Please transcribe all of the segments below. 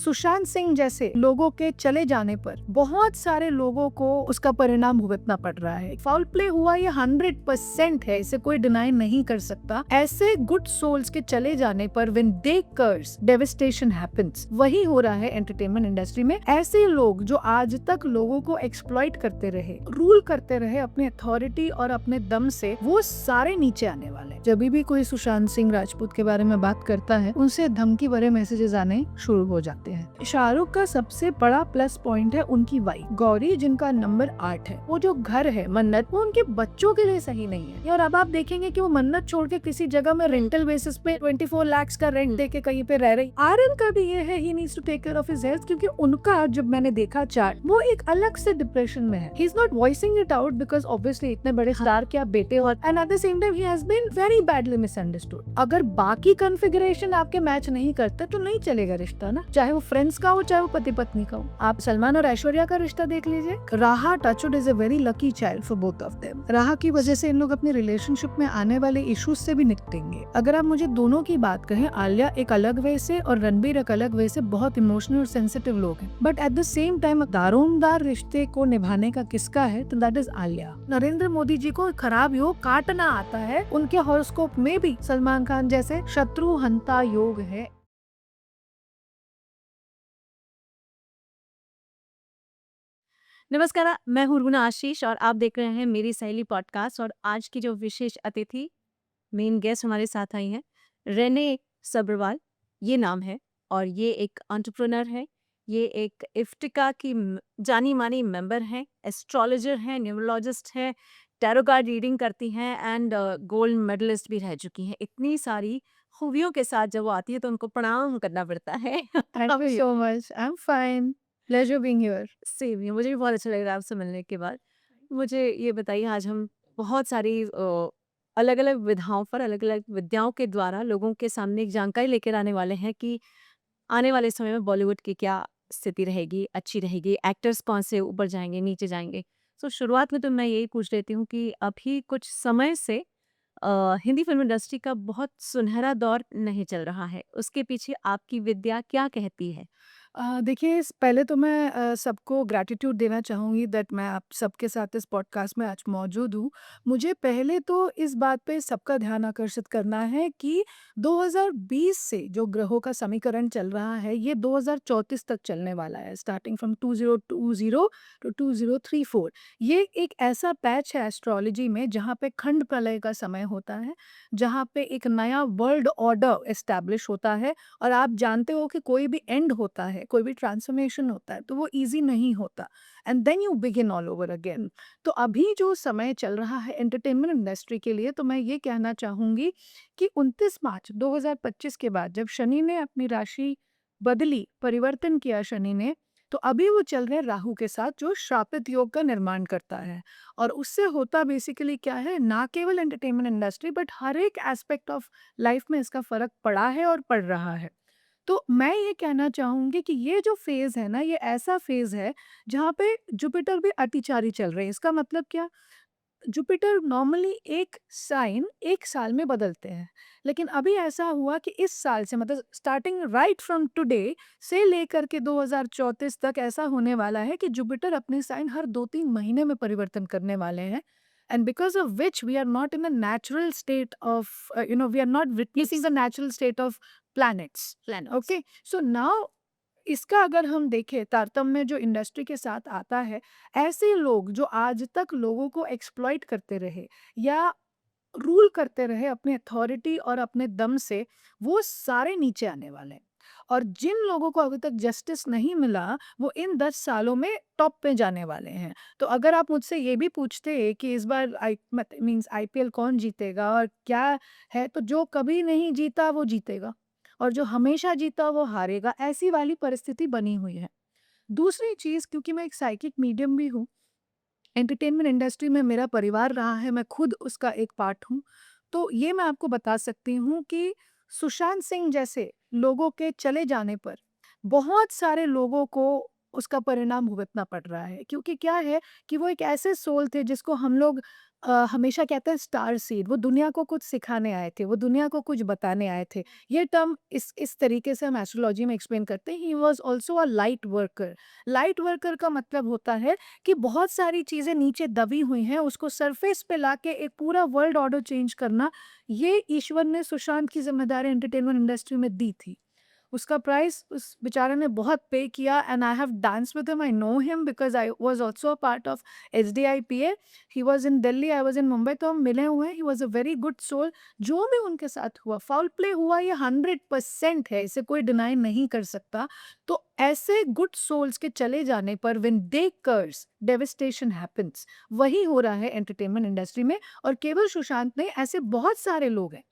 सुशांत सिंह जैसे लोगों के चले जाने पर बहुत सारे लोगों को उसका परिणाम भुगतना पड़ रहा है। फाउल प्ले हुआ ये 100% है, इसे कोई डिनाई नहीं कर सकता। ऐसे गुड सोल्स के चले जाने पर when they curse devastation happens, वही हो रहा है एंटरटेनमेंट इंडस्ट्री में। ऐसे लोग जो आज तक लोगों को एक्सप्लॉइट करते रहे, रूल करते रहे अपने अथॉरिटी और अपने दम से, वो सारे नीचे आने वाले। जब भी कोई सुशांत सिंह राजपूत के बारे में बात करता है, उनसे धमकी भरे मैसेजेस आने शुरू हो जाते हैं। शाहरुख का सबसे बड़ा प्लस पॉइंट है उनकी वाइफ गौरी, जिनका नंबर 8 है। वो जो घर है मन्नत, वो उनके बच्चों के लिए सही नहीं है। और अब आप देखेंगे कि वो मन्नत छोड़ के किसी जगह में रेंटल बेसिस पे 24 लाख का रेंट दे के कहीं पे रह रही। आर्यन का भी ये है, he needs to take care of his health, क्योंकि उनका जब मैंने देखा चार्ट, वो एक अलग से डिप्रेशन में है। He is not voicing it out because obviously इतने बड़े स्टार के आप बेटे हो, and at the same time he has been very badly misunderstood. अगर बाकी कॉन्फ़िगरेशन आपके मैच नहीं करते तो नहीं चलेगा रिश्ता ना, चाहे वो फ्रेंड्स का हो, चाहे वो पति पत्नी का हो। आप सलमान और ऐश्वर्या का रिश्ता देख लीजिए। Raha touchwood is a very lucky child for both of them. Raha की वजह से इन लोग अपनी रिलेशनशिप में आने वाले इश्यूज से भी निपटेंगे। अगर आप मुझे दोनों की बात कहें, आलिया एक अलग वे से और रणबीर एक अलग वे से बहुत इमोशनल और सेंसिटिव लोग हैं, but at the same time दारोमदार रिश्ते को निभाने का किसका है, तो दैट इज आलिया। नरेंद्र मोदी जी को खराब योग काटना आता है, उनके हॉरोस्कोप में भी सलमान खान जैसे शत्रु हंता योग है। नमस्कार, मैं हूँ रुना आशीष और आप देख रहे हैं मेरी सहेली पॉडकास्ट। और आज की जो विशेष अतिथि, मेन गेस्ट हमारे साथ आई हैं, रेने सब्रवाल ये नाम है। और ये एक एंटरप्रेन्योर है, ये एक इफ्तिका की जानी मानी मेंबर हैं, एस्ट्रोलॉजर हैं, न्यूमरोलॉजिस्ट हैं, टैरो कार्ड रीडिंग करती हैं एंड गोल्ड मेडलिस्ट भी रह चुकी हैं। इतनी सारी खूबियों के साथ जब वो आती है तो उनको प्रणाम करना पड़ता है। Thank you so much, I am fine, pleasure being here. Same ही, मुझे भी बहुत अच्छा लग रहा है आपसे मिलने के बाद। मुझे ये बताइए, आज हम बहुत सारी अलग-अलग विधाओं पर, अलग-अलग विद्याओं के द्वारा लोगों के सामने एक जानकारी लेकर आने वाले हैं कि आने वाले समय में बॉलीवुड की क्या स्थिति रहेगी, अच्छी रहेगी, एक्टर्स कौन से ऊपर जाएँगे, नीचे जाएँगे। सो शुरुआत में तो मैं यही पूछ लेती हूँ कि अभी कुछ समय से हिंदी फ़िल्म इंडस्ट्री का बहुत सुनहरा दौर नहीं चल रहा है। उसके पीछे आपकी विद्या क्या कहती है? देखिए, पहले तो मैं सबको ग्रैटिट्यूड देना चाहूँगी दैट मैं आप सबके साथ इस पॉडकास्ट में आज मौजूद हूँ। मुझे पहले तो इस बात पे सबका ध्यान आकर्षित करना है कि 2020 से जो ग्रहों का समीकरण चल रहा है, ये 2034 तक चलने वाला है, स्टार्टिंग फ्रॉम 2020 टू 2034। ये एक ऐसा पैच है एस्ट्रोलॉजी में जहाँ पे खंड प्रलय का समय होता है, जहाँ पे एक नया वर्ल्ड ऑर्डर एस्टैब्लिश होता है। और आप जानते हो कि कोई भी एंड होता है, कोई भी ट्रांसफॉर्मेशन होता है, तो वो ईज़ी नहीं होता, and then you begin all over again. तो अभी जो समय चल रहा है एंटरटेनमेंट इंडस्ट्री के लिए, तो मैं ये कहना चाहूँगी कि 29 मार्च 2025 के बाद जब शनि ने अपनी राशि बदली, परिवर्तन किया शनि ने, तो अभी वो चल रहे हैं राहु के साथ, जो श्रापित योग का निर्माण करता है। और उससे होता बेसिकली क्या है, ना केवल एंटरटेनमेंट इंडस्ट्री बट हर एक एस्पेक्ट ऑफ लाइफ में इसका फ़र्क पड़ा है और पड़ रहा है। तो मैं ये कहना चाहूँगी कि ये जो फ़ेज़ है ना, ये ऐसा फ़ेज़ है जहाँ पे जुपिटर भी अतिचारी चल रहे हैं। इसका मतलब क्या? जुपिटर नॉर्मली एक साइन 1 साल में बदलते हैं। लेकिन अभी ऐसा हुआ कि इस साल से, मतलब स्टार्टिंग राइट फ्रॉम टुडे से लेकर के 2034 तक ऐसा होने वाला है कि जुपिटर अपने साइन हर 2-3 महीने में परिवर्तन करने वाले हैं। And because of which we are not in a natural state of we are not witnessing the natural state of planets. Planets. Okay, so now इसका अगर हम देखें तारतम्य जो इंडस्ट्री के साथ आता है, ऐसे लोग जो आज तक लोगों को एक्सप्लॉइट करते रहे या रूल करते रहे अपने अथॉरिटी और अपने दम से, वो सारे नीचे आने वाले हैं। और जिन लोगों को अभी तक जस्टिस नहीं मिला, वो इन 10 सालों में टॉप पे जाने वाले हैं। तो अगर आप मुझसे ये भी पूछते कि इस बार मीन्स आईपीएल कौन जीतेगा और क्या है, तो जो कभी नहीं जीता वो जीतेगा और जो हमेशा जीता वो हारेगा, ऐसी वाली परिस्थिति बनी हुई है। दूसरी चीज़, क्योंकि मैं एक साइकिक मीडियम भी हूँ, एंटरटेनमेंट इंडस्ट्री में मेरा परिवार रहा है, मैं खुद उसका एक पार्ट हूँ। तो ये मैं आपको बता सकती हूँ कि सुशांत सिंह जैसे लोगों के चले जाने पर बहुत सारे लोगों को उसका परिणाम भुगतना पड़ रहा है। क्योंकि क्या है कि वो एक ऐसे सोल थे जिसको हम लोग हमेशा कहते हैं स्टार सीड, वो दुनिया को कुछ सिखाने आए थे, वो दुनिया को कुछ बताने आए थे। ये टर्म इस तरीके से हम एस्ट्रोलॉजी में एक्सप्लेन करते हैं, he was also a light worker. Light worker का मतलब होता है कि बहुत सारी चीज़ें नीचे दबी हुई हैं, उसको सरफेस पे लाके एक पूरा वर्ल्ड ऑर्डर चेंज करना, ये ईश्वर ने सुशांत की ज़िम्मेदारी एंटरटेनमेंट इंडस्ट्री में दी थी। उसका प्राइस उस बेचारे ने बहुत पे किया, and I have danced with him, I know him because I was also a part of SDIPA. He was in Delhi, I was in Mumbai, तो हम मिले हुए हैं। He was a very good soul. जो भी उनके साथ हुआ, फाउल प्ले हुआ, ये 100% है, इसे कोई डिनाई नहीं कर सकता। तो ऐसे गुड सोल्स के चले जाने पर when they curse, devastation happens. वही हो रहा है एंटरटेनमेंट इंडस्ट्री में, और केवल सुशांत नहीं, ऐसे बहुत सारे लोग हैं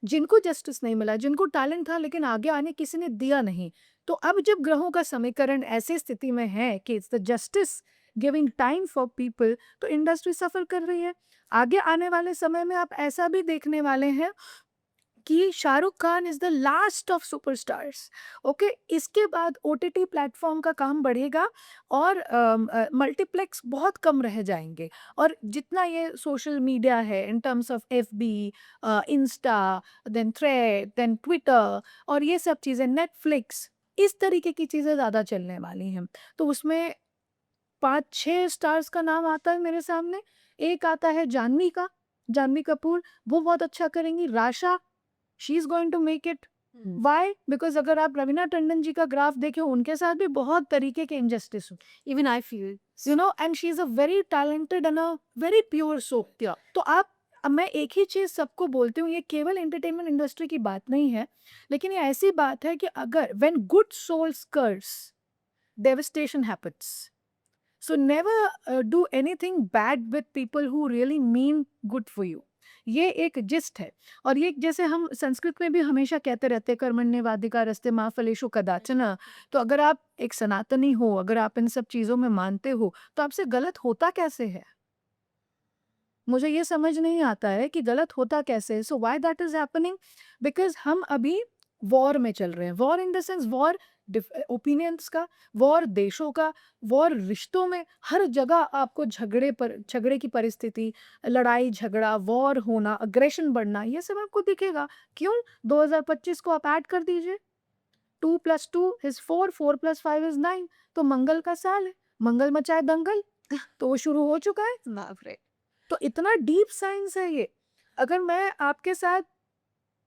जिनको जस्टिस नहीं मिला, जिनको टैलेंट था लेकिन आगे आने किसी ने दिया नहीं। तो अब जब ग्रहों का समीकरण ऐसी स्थिति में है कि it's the justice giving time for people, तो इंडस्ट्री सफर कर रही है। आगे आने वाले समय में आप ऐसा भी देखने वाले हैं कि Shahrukh Khan is the last of superstars. Okay, इसके बाद ओटीटी प्लेटफॉर्म का काम बढ़ेगा और मल्टीप्लेक्स बहुत कम रह जाएंगे। और जितना ये सोशल मीडिया है in terms of FB, insta, then thread, then Twitter, और ये सब चीज़ें, नेटफ्लिक्स, इस तरीके की चीज़ें ज़्यादा चलने वाली हैं। तो उसमें 5-6 स्टार्स का नाम आता है मेरे सामने। एक आता है जानवी का, जानवी कपूर, वो बहुत अच्छा करेंगी। Rasha, she is going to make it. Hmm. Why? Because अगर आप रवीना टंडन जी का ग्राफ देखें, उनके साथ भी बहुत तरीके के इनजस्टिस हुए। Even I feel you know, and she is a very talented and a very pure soul. तो आप, अब मैं एक ही चीज़ सबको बोलती हूँ, ये केवल एंटरटेनमेंट इंडस्ट्री की बात नहीं है, लेकिन ये ऐसी बात है कि अगर when good souls curse, devastation happens. So never do anything bad with people who really mean good for you. ये एक जिस्ट है। और ये जैसे हम संस्कृत में भी हमेशा कहते रहते हैं, कर्मण्येवाधिकारस्ते मा फलेषु कदाचन। तो अगर आप एक सनातनी हो, अगर आप इन सब चीज़ों में मानते हो, तो आपसे गलत होता कैसे है? मुझे ये समझ नहीं आता है कि गलत होता कैसे है। So why that is happening? Because हम अभी वॉर में चल रहे हैं। War in the sense, war opinions का, वॉर देशों का, वॉर रिश्तों में। हर जगह आपको झगड़े की परिस्थिति, लड़ाई झगड़ा, वॉर होना, अग्रेशन बढ़ना, ये सब आपको दिखेगा। क्यों? 2025 को आप ऐड कर दीजिए, 2+2 is 4, 4+5 is 9। तो मंगल का साल है, मंगल मचाए दंगल, तो वो शुरू हो चुका है। बाप रे! तो इतना डीप साइंस है ये। अगर मैं आपके साथ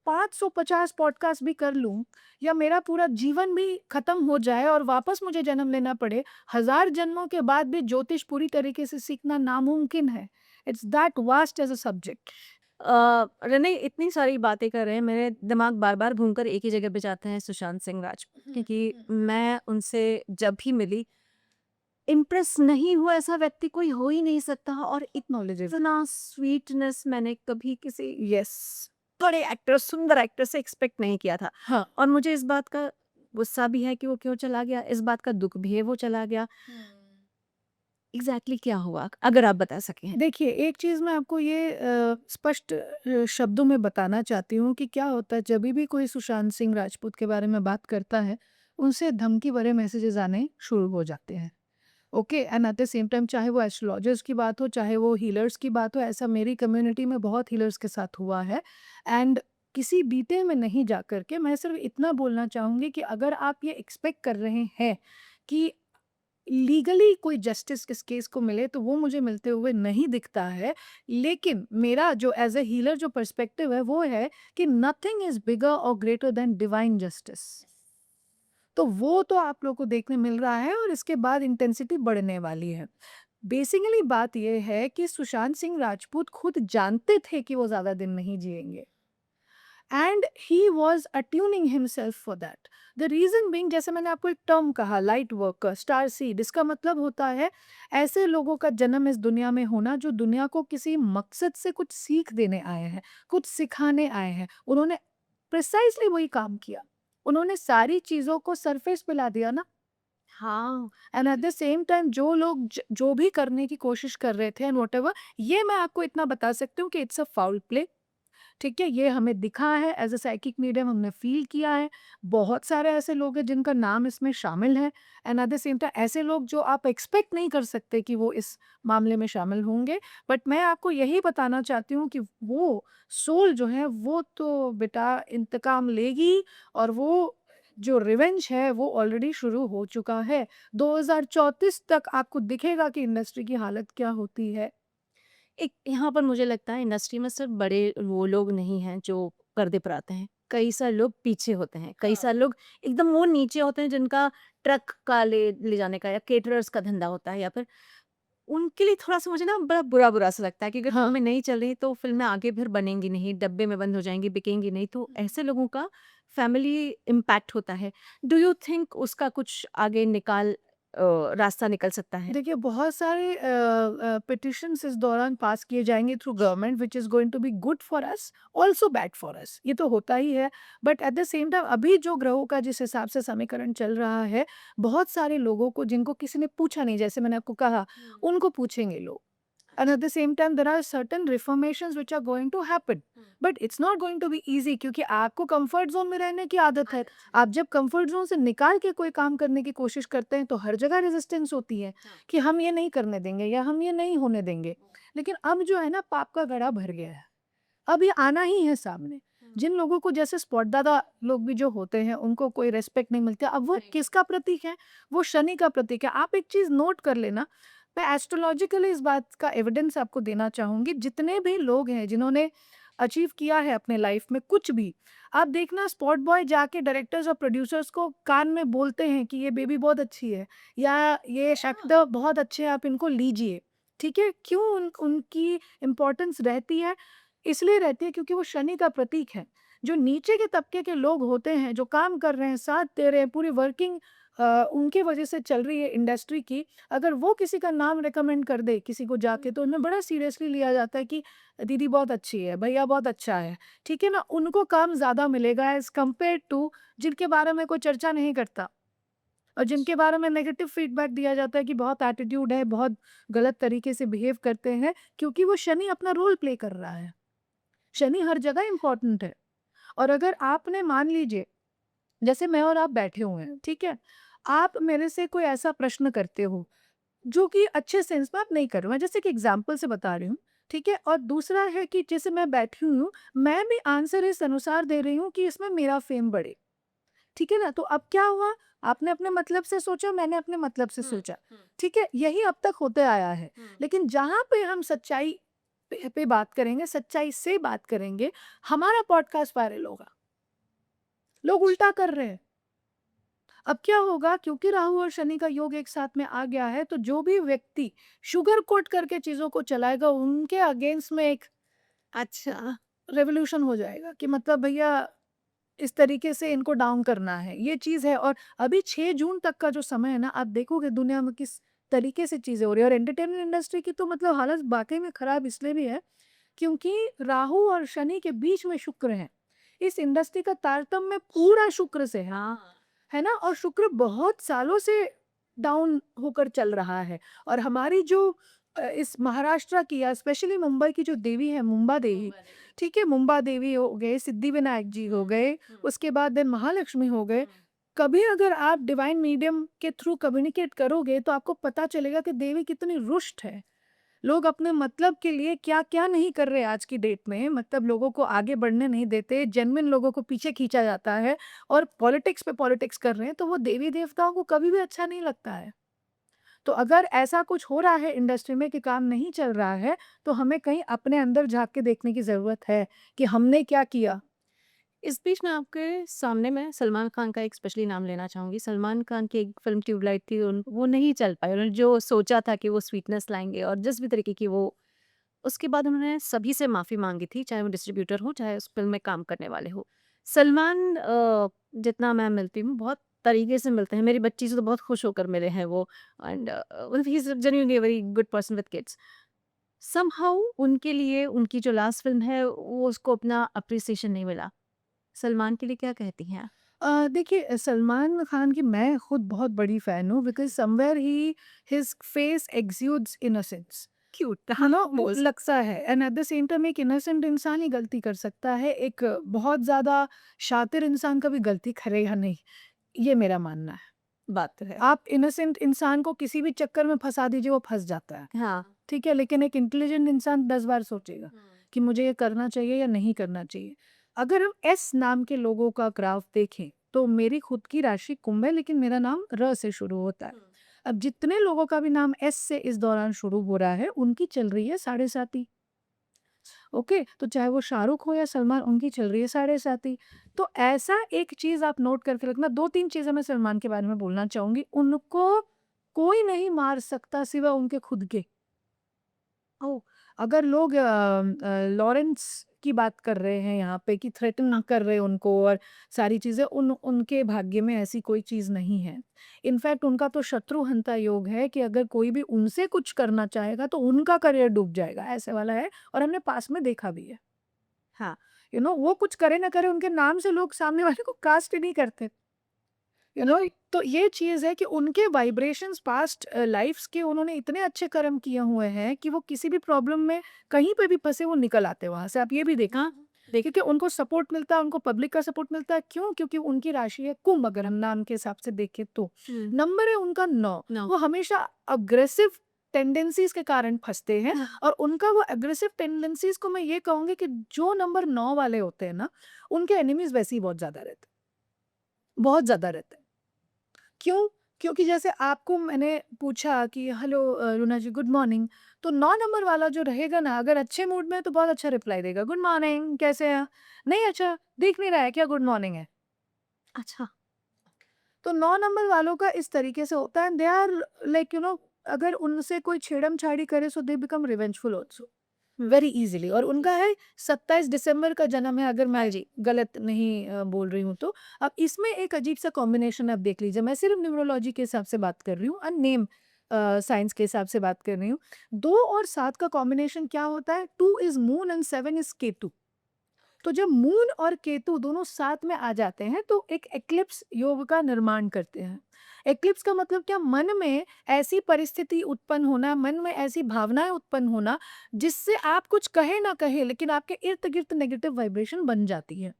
550 पॉडकास्ट भी कर लूं, या मेरा पूरा जीवन भी खत्म हो जाए और वापस मुझे जन्म लेना पड़े, 1000 जन्मों के बाद भी ज्योतिष पूरी तरीके से सीखना नामुमकिन है। It's that vast as a subject. Renee इतनी सारी बातें कर रहे हैं, मेरे दिमाग बार-बार घूमकर एक ही जगह पे जाते हैं, सुशांत सिंह राजपूत, क्योंकि मैं उनसे जब भी मिली, इम्प्रेस नहीं हुआ ऐसा व्यक्ति कोई हो ही नहीं सकता। और नॉलेजेबल। इतना स्वीटनेस मैंने कभी किसी यस। बड़े एक्टर, सुंदर एक्टर से एक्सपेक्ट नहीं किया था। हाँ। और मुझे इस बात का गुस्सा भी है कि वो क्यों चला गया, इस बात का दुःख भी है वो चला गया। एग्ज़ैक्टली क्या हुआ? अगर आप बता सकें? देखिए, एक चीज़ मैं आपको ये स्पष्ट शब्दों में बताना चाहती हूँ कि क्या होता है जभी भी कोई सुशांत सिंह राजपूत के बारे में बात करता है, उनसे धमकी भरे मैसेजेस आने शुरू हो जाते हैं। Okay, and at the same time, चाहे वो एस्ट्रोलॉजर्स की बात हो, चाहे वो हीलर्स की बात हो, ऐसा मेरी कम्युनिटी में बहुत हीलर्स के साथ हुआ है। एंड किसी बीते में नहीं जा कर के मैं सिर्फ इतना बोलना चाहूँगी कि अगर आप ये एक्सपेक्ट कर रहे हैं कि लीगली कोई जस्टिस इस केस को मिले, तो वो मुझे मिलते हुए नहीं दिखता है। लेकिन मेरा जो एज अ हीलर जो पर्सपेक्टिव है वो है कि नथिंग इज बिगर और ग्रेटर देन डिवाइन जस्टिस। तो वो तो आप लोगों को देखने मिल रहा है, और इसके बाद इंटेंसिटी बढ़ने वाली है। बेसिकली बात यह है कि सुशांत सिंह राजपूत खुद जानते थे कि वो ज्यादा दिन नहीं जिएंगे, and he was attuning himself for that. The reason being, जैसे मैंने आपको एक टर्म कहा, लाइट वर्कर, स्टार सीड, इसका मतलब होता है ऐसे लोगों का जन्म इस दुनिया में होना जो दुनिया को किसी मकसद से कुछ सीख देने आए हैं, कुछ सिखाने आए हैं। उन्होंने प्रिसाइसली वही काम किया। उन्होंने सारी चीजों को सरफेस पे ला दिया ना। हाँ। And at the same time जो लोग जो भी करने की कोशिश कर रहे थे, एंड वॉट एवर, ये मैं आपको इतना बता सकती हूँ कि इट्स अ फाउल प्ले। ठीक है? ये हमें दिखा है, एज़ अ साइकिक मीडियम हमने फ़ील किया है। बहुत सारे ऐसे लोग हैं जिनका नाम इसमें शामिल है and at the same time ऐसे लोग जो आप एक्सपेक्ट नहीं कर सकते कि वो इस मामले में शामिल होंगे। बट मैं आपको यही बताना चाहती हूँ कि वो सोल जो है वो तो बेटा इंतकाम लेगी और वो जो रिवेंज है वो ऑलरेडी शुरू हो चुका है। 2034 तक आपको दिखेगा कि इंडस्ट्री की हालत क्या होती है। एक यहाँ पर मुझे लगता है इंडस्ट्री में सिर्फ बड़े वो लोग नहीं हैं जो पर्दे पर आते हैं। कई सारे लोग पीछे होते हैं, कई हाँ। सारे लोग एकदम वो नीचे होते हैं जिनका ट्रक का ले जाने का या केटरर्स का धंधा होता है, या फिर उनके लिए थोड़ा-सा मुझे ना बड़ा बुरा-बुरा सा लगता है कि अगर हाँ। फ़िल्में नहीं चल रही तो फ़िल्में आगे फिर बनेंगी नहीं, डब्बे में बंद हो जाएँगी, बिकेंगी नहीं, तो ऐसे लोगों का फैमिली इम्पैक्ट होता है। डू यू थिंक उसका कुछ आगे रास्ता निकल सकता है? देखिए बहुत सारे पिटिशंस इस दौरान पास किए जाएंगे through government which is going to be good for us also bad for us, ये तो होता ही है। But at the same time अभी जो ग्रहों का जिस हिसाब से समीकरण चल रहा है, बहुत सारे लोगों को जिनको किसी ने पूछा नहीं, जैसे मैंने आपको कहा, उनको पूछेंगे लोग। And at the same time there are certain reformations which are going to happen, but it's not going to be easy क्योंकि आपको कंफर्ट जोन में रहने की आदत है। आप जब कंफर्ट जोन से निकाल के कोई काम करने की कोशिश करते हैं तो हर जगह रेजिस्टेंस होती है कि हम ये नहीं करने देंगे या हम ये नहीं होने देंगे। लेकिन अब जो है ना पाप का घड़ा भर गया है, अब ये आना ही है सामने। जिन लोगों को जैसे स्पॉट दादा लोग भी जो होते हैं उनको कोई रेस्पेक्ट नहीं मिलती, अब वो किसका प्रतीक है? वो शनि का प्रतीक है। आप एक चीज नोट कर लेना, मैं एस्ट्रोलॉजिकली इस बात का एविडेंस आपको देना चाहूंगी। जितने भी लोग हैं जिन्होंने अचीव किया है अपने लाइफ में कुछ भी, आप देखना स्पॉट बॉय जाके डायरेक्टर्स और प्रोड्यूसर्स को कान में बोलते हैं कि ये बेबी बहुत अच्छी है या ये शक्ल बहुत अच्छे हैं, आप इनको लीजिए। ठीक है, क्यों उनकी इम्पोर्टेंस रहती है? इसलिए रहती है क्योंकि वो शनि का प्रतीक है। जो नीचे के तबके के लोग होते हैं, जो काम कर रहे हैं, साथ दे रहे हैं, पूरी वर्किंग उनके वजह से चल रही है इंडस्ट्री की, अगर वो किसी का नाम रिकमेंड कर दे किसी को जाके तो उन्हें बड़ा सीरियसली लिया जाता है कि दीदी बहुत अच्छी है, भैया बहुत अच्छा है। ठीक है ना? उनको काम ज़्यादा मिलेगा एज़ कम्पेयर टू जिनके बारे में कोई चर्चा नहीं करता और जिनके बारे में नेगेटिव फीडबैक दिया जाता है कि बहुत एटीट्यूड है, बहुत गलत तरीके से बिहेव करते हैं, क्योंकि वो शनि अपना रोल प्ले कर रहा है। शनि हर जगह इम्पोर्टेंट है। और अगर आपने मान लीजिए जैसे मैं और आप बैठे हुए हैं, ठीक है? आप मेरे से कोई ऐसा प्रश्न करते हो जो कि अच्छे सेंस में आप नहीं कर रहे हो, मैं जैसे कि एग्जाम्पल से बता रही हूँ, ठीक है? और दूसरा है कि जैसे मैं बैठी हुई हूँ, मैं भी आंसर इस अनुसार दे रही हूँ कि इसमें मेरा फेम बढ़े, ठीक है ना? तो अब क्या हुआ? आपने अपने मतलब से सोचा, मैंने अपने मतलब से सोचा, ठीक है? यही अब तक होते आया है। लेकिन जहाँ पे हम सच्चाई पे बात करेंगे, सच्चाई से बात करेंगे, हमारा पॉडकास्ट वायरल होगा। लोग उल्टा कर रहे हैं। अब क्या होगा, क्योंकि राहु और शनि का योग एक साथ में आ गया है, तो जो भी व्यक्ति शुगर कोट करके चीज़ों को चलाएगा, उनके अगेंस्ट में एक अच्छा। रेवोल्यूशन हो जाएगा कि मतलब भैया इस तरीके से इनको डाउन करना है, ये चीज़ है। और अभी 6 जून तक का जो समय है ना, आप देखोगे दुनिया में किस तरीके से चीज़ें हो रही है। और एंटरटेनमेंट इंडस्ट्री की तो मतलब हालत वाक़ई में खराब इसलिए भी है, क्योंकि राहु और शनि के बीच में शुक्र है। इस इंडस्ट्री का तारतम्य पूरा शुक्र से है ना? और शुक्र बहुत सालों से डाउन होकर चल रहा है। और हमारी जो इस महाराष्ट्र की या स्पेशली मुंबई की जो देवी है, मुंबा देवी, ठीक है? मुंबा देवी हो गए, सिद्धिविनायक जी हो गए, उसके बाद देन महालक्ष्मी हो गए। कभी अगर आप डिवाइन मीडियम के थ्रू कम्युनिकेट करोगे तो आपको पता चलेगा कि देवी कितनी रुष्ट है। लोग अपने मतलब के लिए क्या-क्या नहीं कर रहे आज की डेट में, मतलब लोगों को आगे बढ़ने नहीं देते, जेन्युइन लोगों को पीछे खींचा जाता है और पॉलिटिक्स पे पॉलिटिक्स कर रहे हैं, तो वो देवी-देवताओं को कभी भी अच्छा नहीं लगता है। तो अगर ऐसा कुछ हो रहा है इंडस्ट्री में कि काम नहीं चल रहा है, तो हमें कहीं अपने अंदर झाँक के देखने की ज़रूरत है कि हमने क्या किया? इस बीच मैं आपके सामने मैं सलमान खान का एक स्पेशली नाम लेना चाहूँगी। सलमान खान की एक फ़िल्म ट्यूबलाइट थी, उन वो नहीं चल पाई। उन्होंने जो सोचा था कि वो स्वीटनेस लाएँगे और जिस भी तरीके की वो, उसके बाद उन्होंने सभी से माफ़ी माँगी थी, चाहे वो डिस्ट्रीब्यूटर हो, चाहे उस फ़िल्म में काम करने वाले हो। सलमान जितना मैं मिलती हूँ, बहुत तरीके से मिलते हैं। मेरी बच्ची से तो बहुत खुश होकर मिले हैं वो, and he is genuinely a very good person with kids. Somehow उनके लिए उनकी जो लास्ट फ़िल्म है, वो उसको अपना एप्रिसिएशन नहीं मिला। सलमान के लिए क्या कहती हैं आप? देखिए सलमान खान की मैं खुद बहुत बड़ी फ़ैन हूँ because somewhere he his face exudes innocence. Cute है ना, वो मोस्ट। लगता है। And at the same time एक इनोसेंट इंसान ही गलती कर सकता है, एक बहुत ज़्यादा शातिर इंसान कभी गलती करेगा नहीं, ये मेरा मानना है। बात तो है। आप इनोसेंट इंसान को किसी भी चक्कर में फँसा दीजिए, वो फँस जाता है, हाँ। ठीक है? लेकिन एक इंटेलिजेंट इंसान 10 बार सोचेगा कि मुझे ये करना चाहिए या नहीं करना चाहिए। अगर हम एस नाम के लोगों का ग्राफ देखें, तो मेरी खुद की राशि कुंभ है, लेकिन मेरा नाम र से शुरू होता है। अब जितने लोगों का भी नाम एस से इस दौरान शुरू हो रहा है, उनकी चल रही है साढ़े साती। ओके, तो चाहे वो शाहरुख हो या सलमान, उनकी चल रही है साढ़े साती। तो ऐसा एक चीज़ आप नोट करके रखना। 2-3 चीज़ें मैं सलमान के बारे में बोलना चाहूँगी। उनको कोई नहीं मार सकता सिवा उनके खुद के। ओह! अगर लोग लॉरेंस की बात कर रहे हैं यहाँ पे कि थ्रेटन कर रहे हैं उनको और सारी चीज़ें, उनके भाग्य में ऐसी कोई चीज़ नहीं है। इनफैक्ट उनका तो शत्रुहंता योग है कि अगर कोई भी उनसे कुछ करना चाहेगा तो उनका करियर डूब जाएगा, ऐसे वाला है, और हमने पास में देखा भी है। हाँ। वो कुछ करे ना करे, उनके नाम से लोग सामने वाले को कास्ट ही नहीं करते। तो ये चीज़ है कि उनके वाइब्रेशंस पास्ट लाइफ्स के, उन्होंने इतने अच्छे कर्म किए हुए हैं कि वो किसी भी प्रॉब्लम में कहीं पे भी फँसे वो निकल आते हैं वहाँ से। आप ये भी देखना, हाँ, देख क्योंकि उनको सपोर्ट मिलता है, उनको पब्लिक का सपोर्ट मिलता है। क्यों? क्योंकि उनकी राशि है कुंभ, अगर हम नाम के हिसाब से देखें तो। हुँ, नंबर है उनका 9, 9 वो हमेशा अग्रेसिव टेंडेंसीज़ के कारण फँसते हैं, हाँ, और उनका वो अग्रेसिव टेंडेंसीज़ को मैं ये कहूँगी कि जो नंबर 9 वाले होते हैं ना, उनके एनिमीज़ वैसे ही बहुत ज़्यादा रहते हैं, बहुत ज़्यादा रहते हैं। क्यों? क्योंकि जैसे आपको मैंने पूछा कि हेलो रुना जी गुड मॉर्निंग, तो 9 नंबर वाला जो रहेगा ना, अगर अच्छे मूड में है तो बहुत अच्छा रिप्लाई देगा, गुड मॉर्निंग कैसे हैं? नहीं अच्छा, दिख नहीं रहा है क्या गुड मॉर्निंग है? अच्छा। तो 9 नंबर वालों का इस तरीके से होता है, एंड दे आर लाइक अगर उनसे कोई छेड़म-छाड़ी करे so they become revengeful also very easily. और उनका है 27 दिसंबर का जन्म है, अगर मैं जी गलत नहीं बोल रही हूँ तो। अब इसमें एक अजीब-सा कॉम्बिनेशन आप देख लीजिए, मैं सिर्फ़ न्यूमरोलॉजी के हिसाब से बात कर रही हूँ, नेम साइंस के हिसाब से बात कर रही हूँ। 2 और 7 का कॉम्बिनेशन क्या होता है? 2 is moon and 7 is Ketu. तो जब मून और केतु दोनों साथ में आ जाते हैं तो एक एक्लिप्स योग का निर्माण करते हैं। एक्लिप्स का मतलब क्या? मन में ऐसी परिस्थिति उत्पन्न होना, मन में ऐसी भावनाएं उत्पन्न होना, जिससे आप कुछ कहे ना कहे लेकिन आपके इर्द गिर्द नेगेटिव वाइब्रेशन बन जाती है।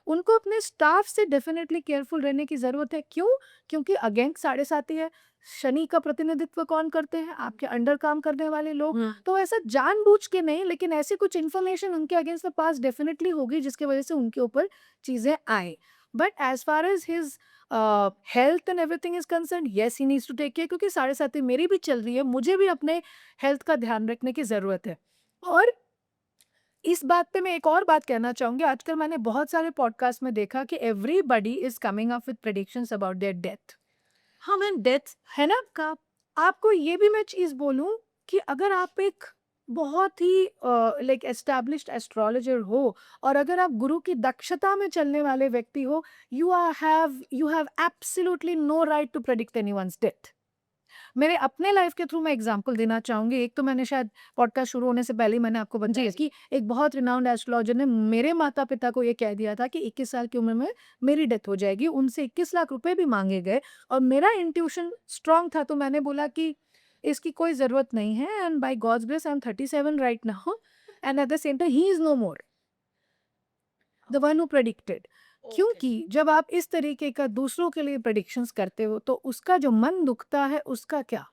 उनको अपने स्टाफ से डेफिनेटली केयरफुल रहने की ज़रूरत है। क्यों? क्योंकि अगेन साढ़े साती है। शनि का प्रतिनिधित्व कौन करते हैं? आपके अंडर काम करने वाले लोग। हुँ, तो ऐसा जानबूझ के नहीं, लेकिन ऐसी कुछ इन्फॉर्मेशन उनके अगेंस्ट द पास डेफिनेटली होगी जिसकी वजह से उनके ऊपर चीज़ें आएँ। But as far as his health and everything is concerned, yes he needs to take care, क्योंकि साढ़े साती मेरी भी चल रही है, मुझे भी अपने हेल्थ का ध्यान रखने की ज़रूरत है। और इस बात पे मैं एक और बात कहना चाहूँगी, आजकल मैंने बहुत सारे पॉडकास्ट में देखा कि everybody is coming up with predictions about their death, हाँ, मैम डेथ है ना? का आपको ये भी मैं चीज़ बोलूँ कि अगर आप एक बहुत ही लाइक एस्टैब्लिश्ड एस्ट्रोलॉजर हो, और अगर आप गुरु की दक्षता में चलने वाले व्यक्ति हो, you have absolutely no right to predict anyone's death. मेरे अपने लाइफ के थ्रू मैं एग्जांपल देना चाहूँगी। एक तो मैंने शायद पॉडकास्ट शुरू होने से पहले ही मैंने आपको बताया कि एक बहुत रिनाउंड एस्ट्रोलॉजर ने मेरे माता-पिता को ये कह दिया था कि 21 साल की उम्र में मेरी डेथ हो जाएगी। उनसे 21 लाख रुपए भी माँगे गए, और मेरा इंट्यूशन स्ट्रॉन्ग था, तो मैंने बोला कि इसकी कोई ज़रूरत नहीं है, and by God's grace I am 37 right now, and at the same time he is no more the one who predicted. क्योंकि जब आप इस तरीके का दूसरों के लिए प्रेडिक्शंस करते हो तो उसका जो मन दुखता है उसका क्या?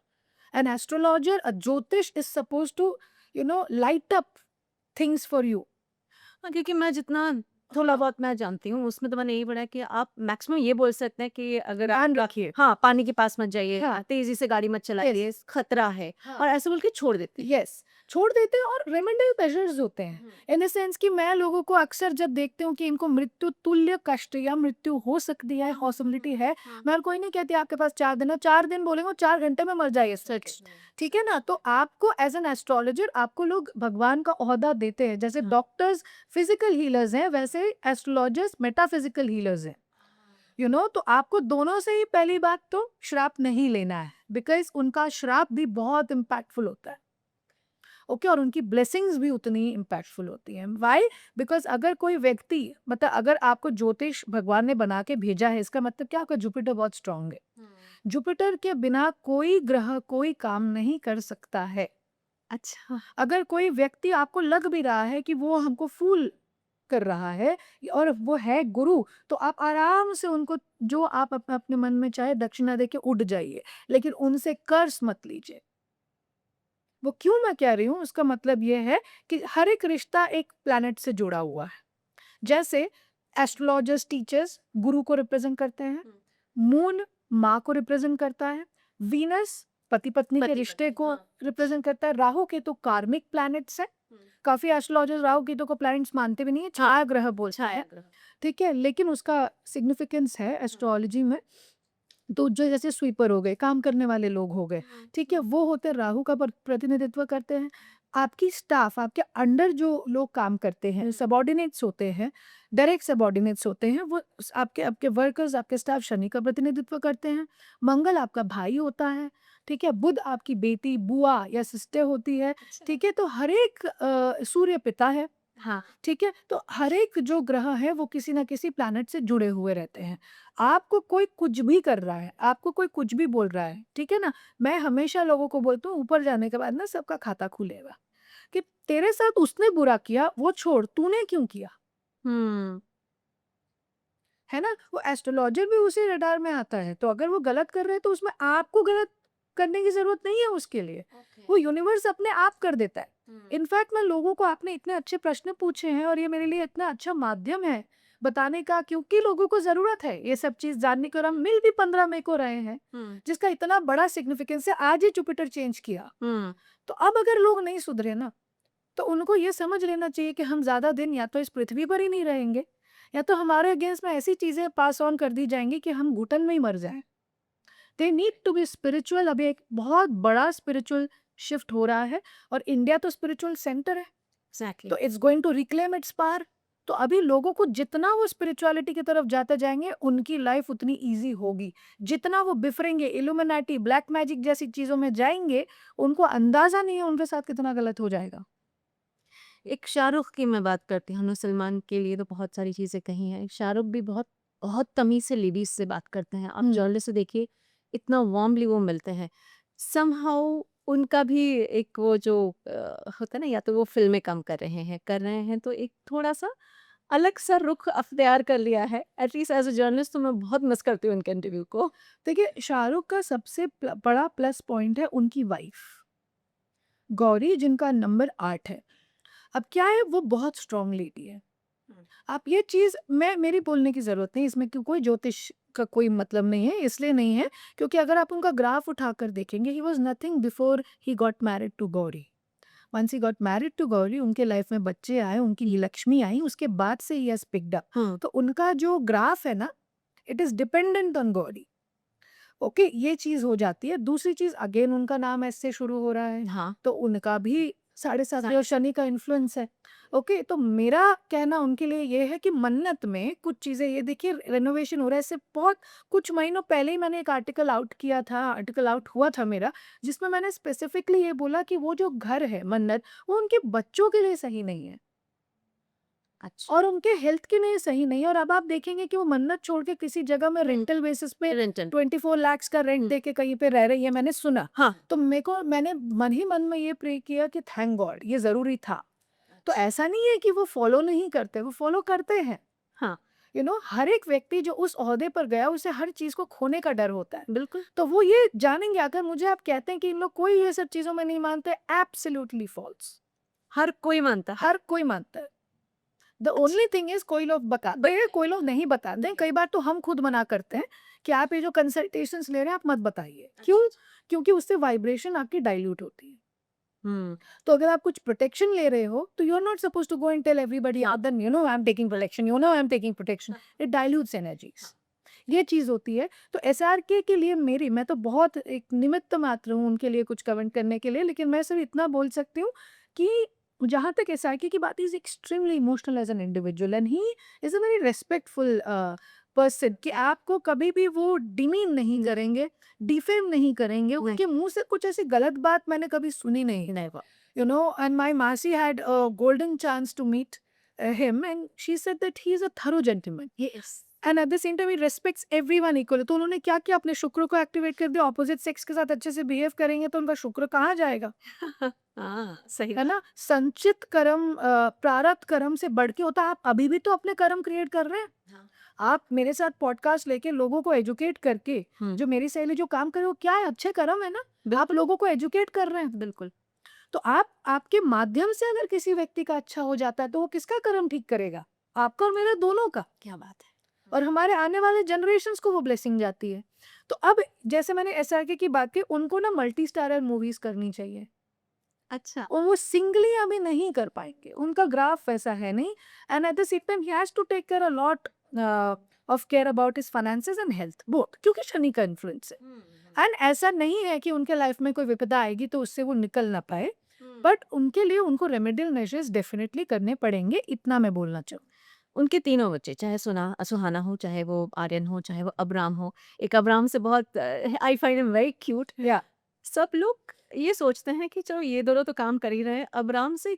एन एस्ट्रोलॉजर, अ ज्योतिष is suppose to light up things for you. हाँ, क्योंकि मैं जितना थोड़ा बहुत मैं जानती हूँ, उसमें तो मैंने यही पढ़ा है कि आप मैक्सिमम ये बोल सकते हैं कि अगर ध्यान आपका रखिए। हाँ, पानी के पास मत जाइए, हाँ। तेज़ी से गाड़ी मत चलाइए, यस। खतरा है हाँ। और ऐसे बोल के छोड़ देते हैं। यस, छोड़ देते हैं, और रिमाइंडर मेजर्स होते हैं, इन द सेंस कि मैं लोगों को अक्सर जब देखती हूँ कि इनको मृत्यु तुल्य कष्ट या मृत्यु हो सकती है, पॉसिबिलिटी है, मैं कोई नहीं कहती आपके पास 4 दिन है, 4 दिन बोलेंगे 4 घंटे में मर जाइए सच। ठीक है ना? तो आपको एज एन एस्ट्रोलॉजर आपको लोग भगवान का ओहदा देते हैं। जैसे हाँ। डॉक्टर्स फिजिकल हीलर्स हैं, वैसे एस्ट्रोलॉजर्स मेटाफिजिकल हीलर्स हैं। तो आपको दोनों से ही पहली बात तो श्राप नहीं लेना है, बिकॉज उनका श्राप भी बहुत इम्पैक्टफुल होता है। ओके, और उनकी ब्लेसिंग्स भी उतनी ही इम्पैक्टफुल होती हैं। व्हाई? बिकॉज अगर कोई व्यक्ति, मतलब अगर आपको ज्योतिष भगवान ने बना के भेजा है, इसका मतलब क्या? आपका जुपिटर बहुत स्ट्रांग है। जुपिटर के बिना कोई ग्रह कोई काम नहीं कर सकता है। अच्छा। अगर कोई व्यक्ति आपको लग भी रहा है कि वो हमको फूल कर रहा है और वो है गुरु, तो आप आराम से उनको, जो आप अपने अपने मन में चाहे दक्षिणा दे के उठ जाइए, लेकिन उनसे कर्ज मत लीजिए। वो क्यों मैं कह रही हूँ, उसका मतलब ये है कि हर एक रिश्ता एक प्लैनेट से जुड़ा हुआ है। जैसे एस्ट्रोलॉजर्स टीचर्स गुरु को रिप्रेजेंट करते हैं, मून माँ को रिप्रेजेंट करता है, वीनस पति पत्नी के पति रिश्ते पत्नी, को हाँ। रिप्रेजेंट करता है, राहु केतु कार्मिक प्लैनेट्स है। काफी एस्ट्रोलॉजर्स राहु केतु को प्लैनेट्स मानते भी नहीं है, छाया ग्रह बोलते छाया हैं। ग्रह। ठीक है, लेकिन उसका सिग्निफिकेंस है एस्ट्रोलॉजी में। तो जो जैसे स्वीपर हो गए, काम करने वाले लोग हो गए, ठीक है, वो होते राहु का प्रतिनिधित्व करते हैं। आपकी स्टाफ, आपके अंडर जो लोग काम करते हैं, सबॉर्डिनेट्स होते हैं, डायरेक्ट सबॉर्डिनेट्स होते हैं, वो आपके आपके वर्कर्स, आपके स्टाफ शनि का प्रतिनिधित्व करते हैं। मंगल आपका भाई होता है, ठीक है। बुध आपकी बेटी, बुआ या सिस्टर होती है, ठीक है। तो हर एक सूर्य पिता है, हाँ। ठीक है। तो हर एक जो ग्रह है वो किसी ना किसी प्लैनेट से जुड़े हुए रहते हैं। आपको कोई कुछ भी कर रहा है, आपको कोई कुछ भी बोल रहा है, ठीक है ना, मैं हमेशा लोगों को बोलती हूँ ऊपर जाने के बाद ना सबका खाता खुलेगा, कि तेरे साथ उसने बुरा किया वो छोड़, तूने क्यों किया, हुँ। है ना। वो एस्ट्रोलॉजर भी उसी रडार में आता है, तो अगर वो गलत कर रहे हैं तो उसमें आपको गलत करने की जरूरत नहीं है उसके लिए, वो यूनिवर्स अपने आप कर देता है। इनफैक्ट मैं लोगों को, आपने इतने अच्छे प्रश्न पूछे हैं और ये मेरे लिए इतना अच्छा माध्यम है बताने का, क्योंकि लोगों को जरूरत है ये सब चीज जानने की, और हम मिल भी 15 मई को रहे हैं, हुँ। जिसका इतना बड़ा सिग्निफिकेंस है। आज ही जुपिटर चेंज किया, हुँ। तो अब अगर लोग नहीं सुधरे ना, तो उनको ये समझ लेना चाहिए कि हम ज़्यादा दिन या तो इस पृथ्वी पर ही नहीं रहेंगे, या तो हमारे अगेंस्ट में ऐसी चीज़ें पास ऑन कर दी जाएँगी कि हम घुटन में ही मर जाएँ। They need to be spiritual. अभी एक बहुत बड़ा स्पिरिचुअल शिफ्ट हो रहा है, और इंडिया तो स्पिरिचुअल सेंटर है, एग्ज़ैक्टली। तो it's going to reclaim its power. तो अभी लोगों को जितना वो स्पिरिचुअलिटी की तरफ जाते जाएँगे, उनकी लाइफ उतनी ईज़ी होगी। जितना वो बिफरेंगे, इल्यूमिनाटी, ब्लैक मैजिक जैसी चीज़ों में जाएँगे, उनको अंदाज़ा नहीं है उनके साथ कितना गलत हो जाएगा। एक शाहरुख की मैं बात करती हूँ, हमने सलमान के लिए तो बहुत सारी चीज़ें कही हैं। शाहरुख भी बहुत बहुत तमीज़ से लेडीज़ से बात करते हैं। आप हुँ। जर्नलिस्ट से देखिए, इतना वार्मली वो मिलते हैं। समहाउ उनका भी एक वो जो होता है ना, या तो वो फ़िल्में कम कर रहे हैं तो एक थोड़ा-सा अलग-सा रुख अख्तियार कर लिया है। At least as a journalist तो मैं बहुत मिस करती हूँ उनके इंटरव्यू को। देखिए, शाहरुख का सबसे बड़ा प्लस पॉइंट है उनकी वाइफ गौरी, जिनका नंबर 8 है। अब क्या है, वो बहुत स्ट्रांग लेडी है। आप ये चीज़, मैं मेरी बोलने की ज़रूरत नहीं इसमें, कि कोई ज्योतिष का कोई मतलब नहीं है, इसलिए नहीं है क्योंकि अगर आप उनका ग्राफ उठाकर देखेंगे, he was nothing before he got married to Gauri. Once he got married to Gauri, उनके लाइफ में बच्चे आए, उनकी लक्ष्मी आई, उसके बाद से ही हैज़ पिक्ड अप। हुँ। तो उनका जो ग्राफ है ना, it is dependent on Gauri. Okay, ये चीज़ हो जाती है। दूसरी चीज़, अगेन उनका नाम एस से शुरू हो रहा है, हाँ। तो उनका भी साढ़े 7 सा और शनि का इन्फ्लुएंस है। ओके, तो मेरा कहना उनके लिए ये है कि मन्नत में कुछ चीज़ें, ये देखिए रेनोवेशन हो रहा है, इससे बहुत कुछ महीनों पहले ही मैंने एक आर्टिकल आउट हुआ था मेरा, जिसमें मैंने स्पेसिफिकली ये बोला कि वो जो घर है मन्नत, वो उनके बच्चों के लिए सही नहीं है। अच्छा। और उनके हेल्थ के लिए सही नहीं है, और अब आप देखेंगे कि वो मन्नत छोड़ के किसी जगह में रेंटल बेसिस पे रेंटल। 24 लाख का रेंट हुँ। दे के कहीं पे रह रही है, मैंने सुना। हाँ। तो मैंने मन ही मन में ये प्रे किया कि थैंक गॉड, ये ज़रूरी था। तो ऐसा नहीं है कि वो फ़ॉलो नहीं करते, वो फ़ॉलो करते हैं। हाँ, हर एक व्यक्ति जो उस ओहदे पर गया, उसे हर चीज़ को खोने का डर होता है। बिल्कुल। तो वो ये जानेंगे, अगर मुझे आप कहते हैं कि इन लोग कोई ये सब चीज़ों में नहीं मानते, एब्सोल्यूटली फ़ॉल्स। हर कोई मानता है। हर कोई मानता है। द अच्छा। ओनली थिंग इज़, कोई लोग बताते हैं, कोई लोग नहीं बताते हैं। कई बार तो हम खुद मना करते हैं कि आप ये जो कंसल्टेशंस ले रहे हैं, आप मत बताइए। क्यों? क्योंकि उससे वाइब्रेशन आपकी डाइल्यूट होती है। हुँ। तो अगर आप कुछ प्रोटेक्शन ले रहे हो, तो you are not supposed to go and tell everybody other than, I am taking protection, I am taking protection. It dilutes energies. ये चीज़ होती है। तो एसआरके के लिए मैं तो बहुत एक निमित्त मात्र हूँ उनके लिए कुछ कमेंट करने के लिए, लेकिन मैं सिर्फ इतना बोल सकती हूँ कि जहाँ तक एसआरके की बात, is extremely emotional as an individual, and he is a very respectful person, कि आपको कभी भी वो डिमीन नहीं करेंगे, डिफेम नहीं करेंगे। उनके मुँह से कुछ ऐसी गलत बात मैंने कभी सुनी नहीं। Never. And my Masi had a golden chance to meet him, and she said that he is a thorough gentleman. Yes. And at the same time he respects everyone equally. तो उन्होंने क्या किया, अपने शुक्र को एक्टिवेट कर दिया। Opposite sex के साथ अच्छे से बिहेव करेंगे तो उनका शुक्र कहाँ जाएगा, हाँ, सही है बात। ना? संचित कर्म प्रारब्ध कर्म से बढ़ के होता है। आप अभी भी तो अपने कर्म क्रिएट कर रहे हैं। हाँ। आप मेरे साथ पॉडकास्ट लेके लोगों को एजुकेट करके, हुँ, जो मेरी सहेली जो काम कर रही है वो क्या है, अच्छे कर्म है ना? आप बिल्कुल, लोगों को एजुकेट कर रहे हैं। बिल्कुल। तो आप आपके माध्यम से अगर किसी व्यक्ति का अच्छा हो जाता है तो वो किसका कर्म ठीक करेगा? आपका और मेरा दोनों का। क्या बात है। और हमारे आने वाले जनरेशंस को वो ब्लेसिंग जाती है। तो अब जैसे मैंने एसआरके की बात की, उनको ना मल्टी स्टारर मूवीज करनी चाहिए अच्छा। और वो सिंगली अभी नहीं कर पाएंगे, उनका ग्राफ वैसा है नहीं। And at the same time he has to take care a lot of care about his finances and health both, क्योंकि शनि का इन्फ्लुएंस है। एंड ऐसा नहीं है कि उनके लाइफ में कोई विपदा आएगी तो उससे वो निकल ना पाए, बट उनके लिए उनको रेमेडियल मेजर्स डेफिनेटली करने पड़ेंगे, इतना मैं बोलना चाहूँ। उनके तीनों बच्चे, चाहे सुहाना हो, चाहे वो आर्यन हो, चाहे वो अब्राम हो। एक अब्राम से बहुत I find him very cute. या सब लोग ये सोचते हैं कि चलो ये दोनों तो काम कर ही रहे हैं, अब्राम से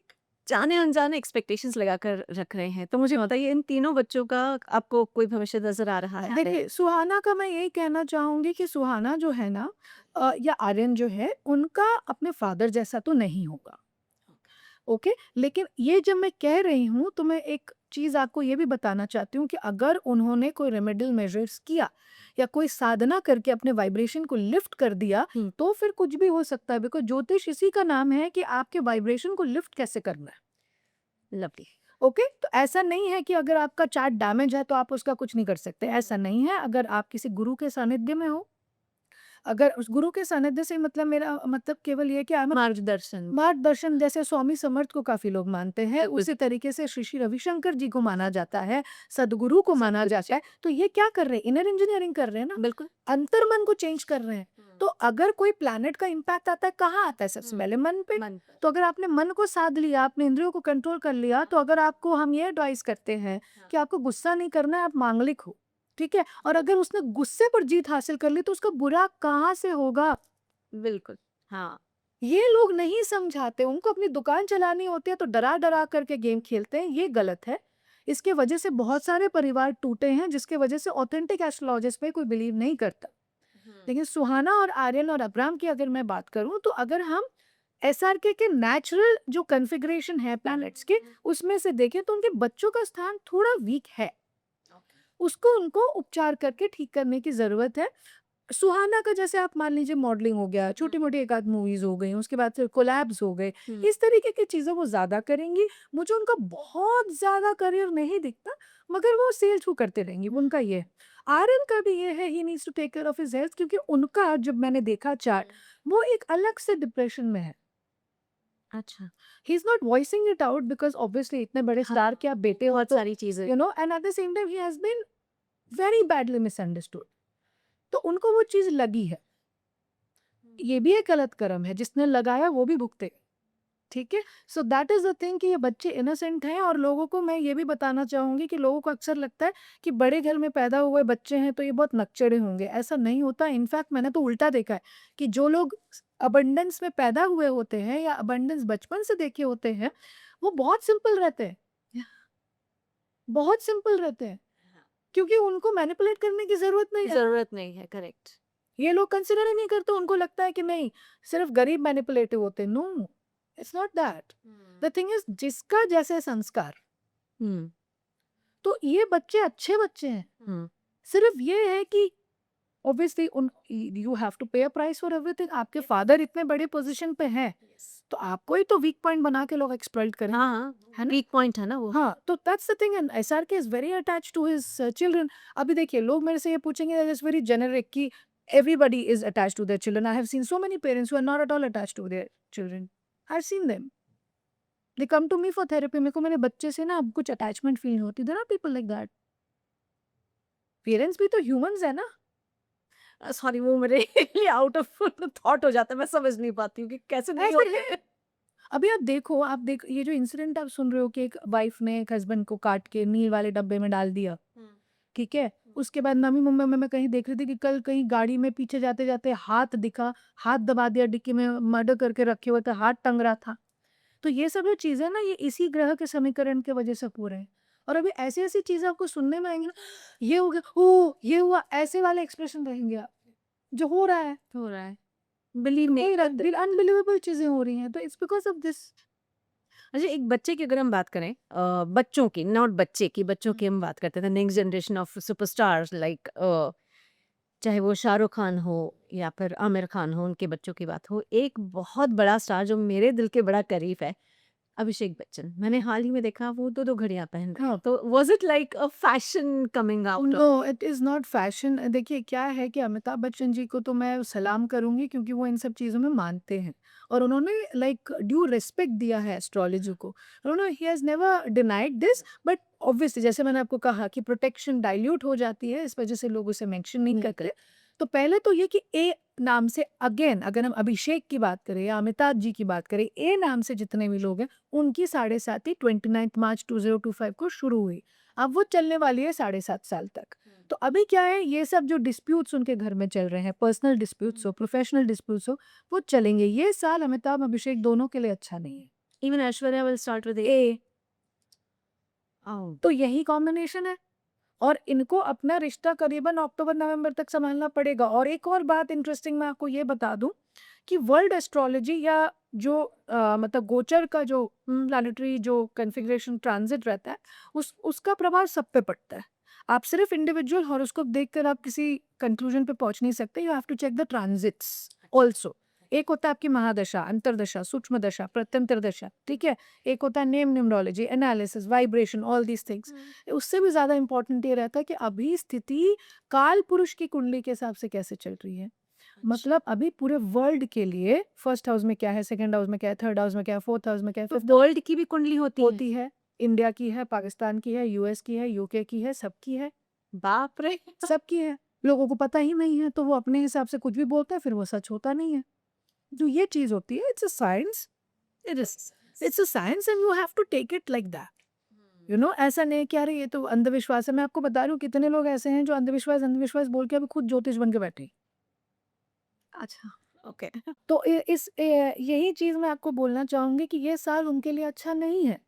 जाने-अनजाने एक्सपेक्टेशंस लगाकर रख रहे हैं। तो मुझे बताइए इन तीनों बच्चों का आपको कोई भविष्य नज़र आ रहा है? देखिए, सुहाना का मैं यही कहना चाहूँगी कि सुहाना जो है ना या आर्यन जो है, उनका अपने फादर जैसा तो नहीं होगा, ओके? लेकिन ये जब मैं कह रही हूँ, तो मैं एक चीज़ आपको ये भी बताना चाहती हूँ कि अगर उन्होंने कोई रेमेडियल मेजर्स किया या कोई साधना करके अपने वाइब्रेशन को लिफ्ट कर दिया, हुँ, तो फिर कुछ भी हो सकता है। बिकॉज़ ज्योतिष इसी का नाम है कि आपके वाइब्रेशन को लिफ्ट कैसे करना है, लवली। ओके? तो ऐसा नहीं है कि अगर आपका चार्ट डैमेज है, तो आप उसका कुछ नहीं कर सकते, ऐसा नहीं है। अगर आप किसी गुरु के सानिध्य में हो, अगर उस गुरु के सानिध्य से मतलब मेरा मतलब केवल ये है कि आई एम मार्गदर्शन। मार्गदर्शन, जैसे स्वामी समर्थ को काफ़ी लोग मानते हैं, बिल्कुल। उसी तरीके से श्री श्री रविशंकर जी को माना जाता है, सद्गुरु को माना जाता है। तो ये क्या कर रहे हैं? इनर इंजीनियरिंग कर रहे हैं ना, बिल्कुल। अंतर्मन को चेंज कर रहे हैं। तो अगर कोई प्लैनेट का इम्पैक्ट आता है, कहाँ आता है? सबसे हुँ, पहले मन पे। मन पर। तो अगर आपने मन को साध लिया, आपने इंद्रियों को कंट्रोल कर लिया, तो अगर आपको हम ये एडवाइस करते हैं कि आपको गुस्सा नहीं करना है, आप मांगलिक हो, ठीक है? और अगर उसने गुस्से पर जीत हासिल कर ली, तो उसका बुरा कहाँ से होगा? बिल्कुल, हाँ। ये लोग नहीं समझाते, उनको अपनी दुकान चलानी होती है तो डरा-डरा करके गेम खेलते हैं, ये गलत है। इसके वजह से बहुत सारे परिवार टूटे हैं, जिसके वजह से ऑथेंटिक एस्ट्रोलॉजिस्ट पे कोई बिलीव नहीं करता। हुँ, लेकिन सुहाना और आर्यन और अब्राम की अगर मैं बात करूँ, तो अगर हम एसआरके के नेचुरल जो कॉन्फ़िगरेशन है प्लैनेट्स के, उसमें से देखें तो उनके बच्चों का स्थान थोड़ा वीक है। उसको उनको उपचार करके ठीक करने की ज़रूरत है। सुहाना का जैसे आप मान लीजिए मॉडलिंग हो गया, छोटी-मोटी एक आध मूवीज़ हो गई, उसके बाद फिर कोलैब्स हो गए, हुँ, इस तरीके की चीज़ें वो ज़्यादा करेंगी। मुझे उनका बहुत ज़्यादा करियर नहीं दिखता, मगर वो सेल थ्रू करते रहेंगी, उनका ये है। आर्यन का भी ये है, he needs to take care of his health, क्योंकि उनका जब मैंने देखा चार्ट, वो एक अलग से डिप्रेशन में है। अच्छा। He is not voicing it out because obviously इतने बड़े हाँ, स्टार के आप बेटे हो बहुत तो सारी चीज़ें। And at the same time he has been very badly misunderstood. तो उनको वो चीज़ लगी है। ये भी एक गलत कर्म है, जिसने लगाया वो भी भुगतेगा, ठीक है? So that is the thing कि ये बच्चे इनोसेंट हैं, और लोगों को मैं ये भी बताना चाहूँगी कि लोगों को अक्सर लगता है कि बड़े घर में पैदा हुए बच्चे हैं तो ये बहुत नकचढ़े होंगे, ऐसा नहीं होता। इनफैक्ट मैंने तो उल्टा देखा है कि जो लोग अबंडेंस में पैदा हुए होते हैं या अबंडेंस बचपन से देखे होते हैं, वो बहुत सिंपल रहते हैं, बहुत सिंपल रहते हैं, क्योंकि उनको मैनिपुलेट करने की ज़रूरत नहीं है। ज़रूरत नहीं है, करेक्ट। ये लोग कंसिडर ही नहीं करते, उनको लगता है कि नहीं, सिर्फ गरीब मैनिपुलेटिव होते हैं। No, it's not that. The thing is, जिसका जैसे संस्कार, हुँ, तो ये बच्चे अच्छे बच्चे हैं। हुँ, सिर्फ ये है कि ऑब्वियसली उन यू हैव टू पे अ प्राइस फॉर एवरीथिंग। आपके फादर इतने बड़े पोजीशन पे हैं, तो आपको ही तो वीक पॉइंट बना के लोग एक्सप्लॉइट करें, हाँ, हाँ, है ना? वीक पॉइंट है ना वो। हाँ, तो that's the thing, and SRK is very attached to his children. अभी देखिए, लोग मेरे से ये पूछेंगे, दैट इज वेरी जेनेरिक कि everybody is attached to their children. I have seen so many parents who are not at all attached to their children. I have seen them, they come to me for therapy. मेरे को मेरे बच्चे से ना अब कुछ attachment feel नहीं होती। There are people like that. Parents भी तो ह्यूमंस है ना। सॉरी वो मेरे लिए आउट ऑफ थॉट हो जाता है, मैं समझ नहीं पाती हूँ कि कैसे नहीं ऐसे होते। है। अभी आप देखो, ये जो इंसिडेंट आप सुन रहे हो कि एक वाइफ ने एक हस्बैंड को काट के नील वाले डब्बे में डाल दिया, हुँ, ठीक है? उसके बाद नवी मुंबई में मैं कहीं देख रही थी कि कल कहीं गाड़ी में पीछे जाते-जाते हाथ दिखा, हाथ दबा दिया डिक्की में, मर्डर करके रखे हुए थे, हाथ टंग रहा था। तो ये सब जो चीज़ें ना, ये इसी ग्रह के समीकरण की वजह से हो रहे हैं। और अभी ऐसी-ऐसी चीज़ें आपको सुनने में आएँगी ना, ये हो गया, ओह! ये हुआ, ऐसे वाले एक्सप्रेशन रहेंगे आपके, जो हो रहा है, बिलीव नहीं हो ही रहा करते। है, अनबिलीवेबल चीज़ें हो रही हैं, तो इट्स बिकॉज़ ऑफ दिस। अच्छा, एक बच्चे की अगर हम बात करें, बच्चों की, नॉट बच्चे की, बच्चों हुँ। की हम बात करते थे, next generation of superstars like चाहे वो शाहरुख खान हो या फिर आमिर खान हो, उनके बच्चों की बात हो, एक बहुत बड़ा स्टार जो मेरे दिल के बड़ा करीब है, अभिषेक बच्चन। मैंने हाल ही में देखा वो 2-2 घड़ियाँ पहन रहे हैं। हाँ। तो was it like a fashion coming out of? No, it is not fashion. देखिए क्या है कि अमिताभ बच्चन जी को तो मैं सलाम करूँगी, क्योंकि वो इन सब चीज़ों में मानते हैं और उन्होंने लाइक ड्यू रिस्पेक्ट दिया है एस्ट्रोलॉजी को। उन्होंने he has never denied this, but obviously जैसे मैंने आपको कहा कि प्रोटेक्शन डाइल्यूट हो जाती है, इस वज़ह से लोग उसे मेंशन नहीं करते हैं। तो पहले तो ये कि ए नाम से, अगेन अगर हम अभिषेक की बात करें या अमिताभ जी की बात करें, ए नाम से जितने भी लोग हैं, उनकी 7.5 29 मार्च 2025 को शुरू हुई। अब वो चलने वाली है 7.5 साल तक। तो अभी क्या है, ये सब जो डिस्प्यूट्स उनके घर में चल रहे हैं, पर्सनल डिस्प्यूट्स हो, प्रोफेशनल डिस्प्यूट्स हो, वो चलेंगे। ये साल अमिताभ, अभिषेक दोनों के लिए अच्छा नहीं है। Even Aishwarya will start with A. A oh! तो यही कॉम्बिनेशन है और इनको अपना रिश्ता करीबन अक्टूबर-नवंबर तक सँभालना पड़ेगा। और एक और बात इंटरेस्टिंग मैं आपको ये बता दूँ कि वर्ल्ड एस्ट्रोलॉजी या जो मतलब गोचर का जो प्लैनेटरी जो कॉन्फ़िगरेशन ट्रांज़िट रहता है, उसका प्रभाव सब पे पड़ता है। आप सिर्फ़ इंडिविजुअल हॉरोस्कोप देखकर आप किसी कन्क्लूज़न पे पहुँच नहीं सकते, you have to check the transits also. एक होता है आपकी महादशा, अंतर्दशा, सूक्ष्म दशा, प्रत्यंतर दशा, ठीक है? एक होता है name numerology, analysis, vibration, all these things. उससे भी ज़्यादा इम्पोर्टेंट ये रहता है कि अभी स्थिति काल पुरुष की कुंडली के हिसाब से कैसे चल रही है। मतलब अभी पूरे वर्ल्ड के लिए फर्स्ट हाउस में क्या है, सेकंड हाउस में क्या है, थर्ड हाउस में क्या है, फोर्थ हाउस में क्या है, तो फिफ्थ वर्ल्ड की भी कुंडली होती है? होती है, इंडिया की है, पाकिस्तान की है, यूएस की है, यूके की है, सबकी है, बाप रे! सबकी है। लोगों को पता ही नहीं है, तो वो अपने हिसाब से कुछ भी बोलते हैं, फिर वो सच होता नहीं है। जो ये चीज़ होती है, it's a science, it is it's a science and you have to take it like that. ऐसा नहीं है कि अरे ये तो अंधविश्वास है। मैं आपको बता रही हूँ कितने लोग ऐसे हैं जो अंधविश्वास, अंधविश्वास बोल के अभी खुद ज्योतिष बन के बैठे हैं। अच्छा, ओके। तो यही चीज़ मैं आपको बोलना चाहूँगी कि ये साल उनके लिए अच्छा नहीं है।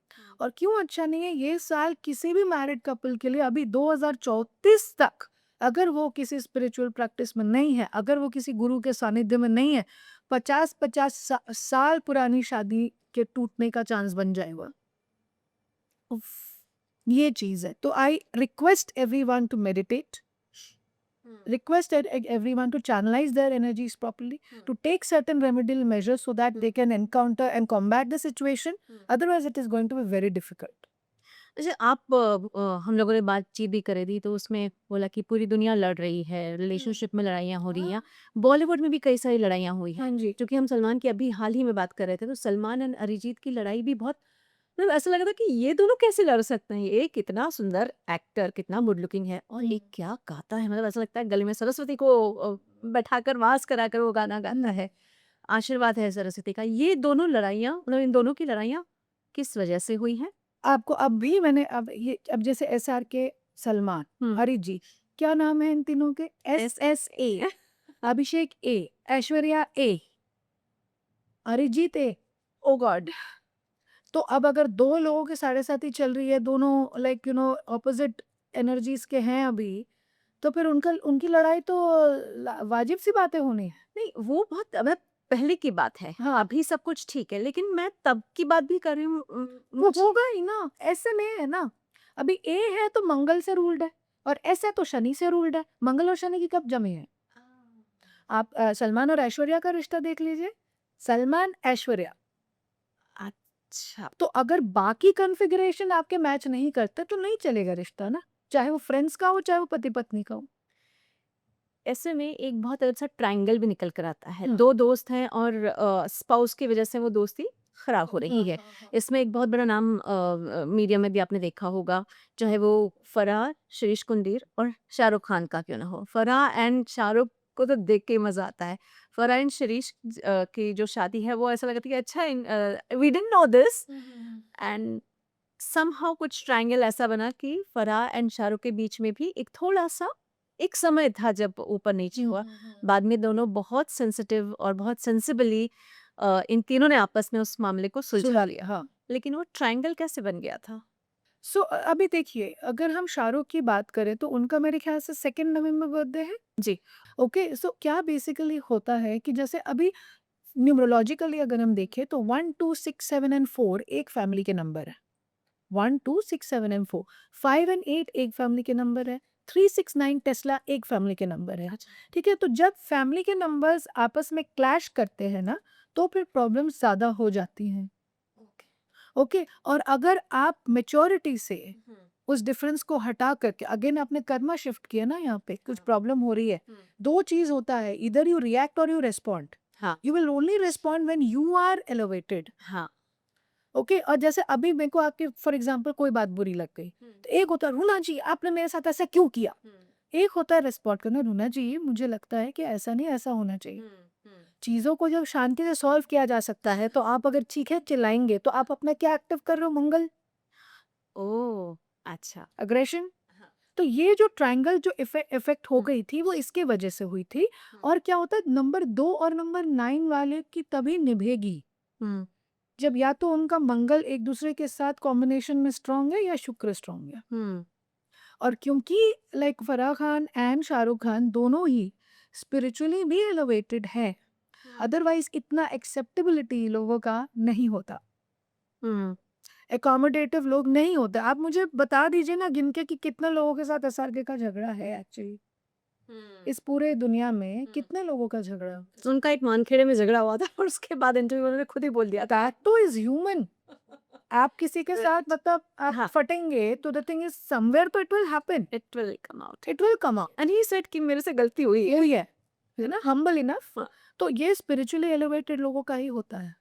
और क्यों अच्छा नहीं है? ये साल किसी भी मैरिड कपल के लिए अभी 2034 तक, अगर वो किसी स्पिरिचुअल प्रैक्टिस में नहीं है, अगर वो किसी गुरु के सानिध्य में नहीं है, 50-50 साल पुरानी शादी के टूटने का चांस बन जाएगा। उफ़! ये चीज़ है। तो I request everyone to meditate, request everyone to channelize their energies properly, to take certain remedial measures so that they can encounter and combat the situation. Otherwise, it is going to be very difficult. अच्छा, आप हम लोगों ने बातचीत भी करी थी, तो उसमें बोला कि पूरी दुनिया लड़ रही है, रिलेशनशिप में लड़ाइयाँ हो रही हैं। बॉलीवुड में भी कई सारी लड़ाइयाँ हुई हैं। हाँ जी। क्योंकि हम सलमान की अभी हाल ही में बात कर रहे थे, तो सलमान एंड अरिजीत की लड़ाई भी बहुत, मतलब ऐसा लगा था कि ये दोनों कैसे लड़ सकते हैं? एक इतना सुंदर एक्टर, कितना गुड लुकिंग है और एक क्या गाता है, मतलब ऐसा लगता है गले में सरस्वती को बैठाकर वास कराकर वो गाना गाता है। आशीर्वाद है सरस्वती का। ये दोनों लड़ाइयाँ, मतलब इन दोनों की लड़ाइयाँ किस वजह से हुई हैं? आपको अब भी मैंने अब जैसे SRK, सलमान, हुँ। अरिजीत, क्या नाम है इन तीनों के? SSA। अभिषेक ए, ऐश्वर्या ए, अरिजीत ए। ओह गॉड! तो अब अगर 2 लोगों की साढ़े-साती चल रही है, दोनों लाइक ऑपोज़िट एनर्जीज़ के हैं अभी, तो फिर उनकी लड़ाई तो ला वाजिब-सी बात है होनी। नहीं, वो बहुत मतलब पहले की बात है। हाँ, अभी सब कुछ ठीक है, लेकिन मैं तब की बात भी कर रही हूँ। वो होगा ही ना, ऐसे में है ना। अभी ए है तो मंगल से रूल्ड है और एस है तो शनि से रूल्ड है। मंगल और शनि की कब जमी है? आप सलमान और ऐश्वर्या का रिश्ता देख लीजिए, सलमान, ऐश्वर्या। अच्छा। तो अगर बाकी कॉन्फ़िगरेशन आपके मैच नहीं करते तो नहीं चलेगा रिश्ता ना, चाहे वो फ्रेंड्स का हो, चाहे वो पति-पत्नी का हो। ऐसे में एक बहुत अच्छा ट्रायंगल भी निकल कर आता है। हुँ। 2 दोस्त हैं और स्पाउस की वजह से वो दोस्ती खराब हो रही हाँ, है। हाँ, हाँ। इसमें एक बहुत बड़ा नाम मीडिया में भी आपने देखा होगा, चाहे वो फराह, शिरीष कुंजीर और शाहरुख खान का क्यों ना हो। फराह एंड शाहरुख को तो देख के ही मज़ा आता है। फराह एंड शिरीष की जो शादी है वो ऐसा लगा था कि अच्छा, we didn't know this hmm, hmm, hmm. And somehow कुछ ट्रायंगल ऐसा बना कि फराह एंड शाहरुख के बीच में भी एक थोड़ा-सा एक समय था जब ऊपर-नीचे हुँ, हुआ। हुँ, हुँ। बाद में दोनों बहुत सेंसिटिव और बहुत सेंसिबली इन तीनों ने आपस में उस मामले को सुलझा सुना लिया। लिया, हाँ। लेकिन वो ट्रायंगल कैसे बन गया था? सो अभी देखिए, अगर हम शाहरुख की बात करें तो उनका मेरे ख्याल से 2 नवंबर बर्थडे है। जी। ओके, सो क्या बेसिकली होता है कि जैसे अभी न्यूमरोलॉजिकली अगर हम देखें तो 1, 2, 6, 7 एंड 4 एक फैमिली के नंबर है। 1, 2, 6, 7 एंड 4, 5 एंड 8 एक फैमिली के नंबर है। 3, 6, 9 टेस्ला एक फैमिली के नंबर है। अच्छा। ठीक है, तो जब फैमिली के नंबर्स आपस में क्लैश करते हैं ना, तो फिर प्रॉब्लम्स ज़्यादा हो जाती हैं। ओके। ओके, और अगर आप मैच्योरिटी से हुँ, उस डिफरेंस को हटा करके अगेन आपने कर्मा शिफ्ट किया ना, यहाँ पे कुछ हाँ। प्रॉब्लम हो रही है। हुँ। 2 चीज़ होता है, ईदर यू रिएक्ट और यू रिस्पॉन्ड। हाँ, you will only respond when you are elevated. हाँ। ओके, और जैसे अभी मेरे को आपके फॉर एग्जांपल कोई बात बुरी लग गई, हुँ, तो एक होता है रूना जी आपने मेरे साथ ऐसा क्यों किया। हुँ, एक होता है रिस्पॉन्ड करना, रूना जी मुझे लगता है कि ऐसा नहीं ऐसा होना चाहिए। हुँ, हुँ। चीज़ों को जब शांति से सॉल्व किया जा सकता है, तो आप अगर चीखें चिल्लाएंगे तो आप अपना क्या एक्टिव कर रहे हो, मंगल, ओह! अच्छा। अग्रेशन। हाँ। तो ये जो ट्रायंगल जो इफेक्ट हो हुँ, गई थी वो इसके वजह से हुई थी। हुँ, और क्या होता है, नंबर 2 और नंबर 9 वाले की तभी निभेगी हुँ, जब या तो उनका मंगल एक दूसरे के साथ कॉम्बिनेशन में स्ट्रांग है या शुक्र स्ट्रांग है। हुँ, और क्योंकि लाइक फराह खान एंड शाहरुख खान दोनों ही स्पिरिचुअली भी एलिवेटेड है, हुँ, अदरवाइज इतना एक्सेप्टेबिलिटी लोगों का नहीं होता, हुँ, एकोमोडेटिव लोग नहीं होते। आप मुझे बता दीजिए ना गिन के कि कितने लोगों के साथ एसआरके का झगड़ा है एक्चुअली, हुँ, इस पूरे दुनिया में हुँ। कितने लोगों का झगड़ा है? तो उनका एक मानखेड़े में झगड़ा हुआ था और उसके बाद इंटरव्यू में उन्होंने खुद ही बोल दिया था। That two is human. आप किसी के साथ राइट। मतलब आप हाँ, फटेंगे तो द थिंग इज समवेयर तो it will happen, it will come out it will come out. And he said कि मेरे से गलती हुई है। यही है है ना, ना? Humble enough. हाँ। तो ये स्पिरिचुअली एलिवेटेड लोगों का ही होता है।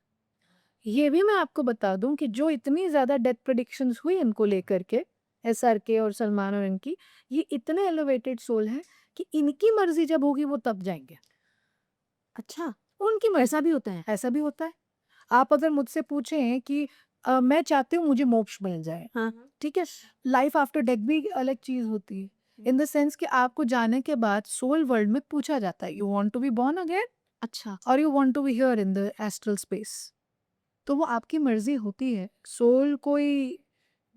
ये भी मैं आपको बता दूं कि जो इतनी ज्यादा डेथ प्रेडिक्शंस हुई इनको लेकर के, एसआरके और सलमान और इनकी, ये इतने एलिवेटेड सोल हैं कि इनकी मर्जी जब होगी वो तब जाएंगे। अच्छा, उनकी मर्जी, ऐसा भी होता है? ऐसा भी होता है। आप अगर मुझसे पूछें कि मैं चाहती हूँ मुझे मोक्ष मिल जाए, हाँ। ठीक है, लाइफ आफ्टर डेथ भी अलग चीज होती है, इन द सेंस कि आपको जाने के बाद सोल वर्ल्ड में पूछा जाता है, you want to be born again अच्छा। और you want to be here in the astral space. तो वो आपकी मर्जी होती है। सोल कोई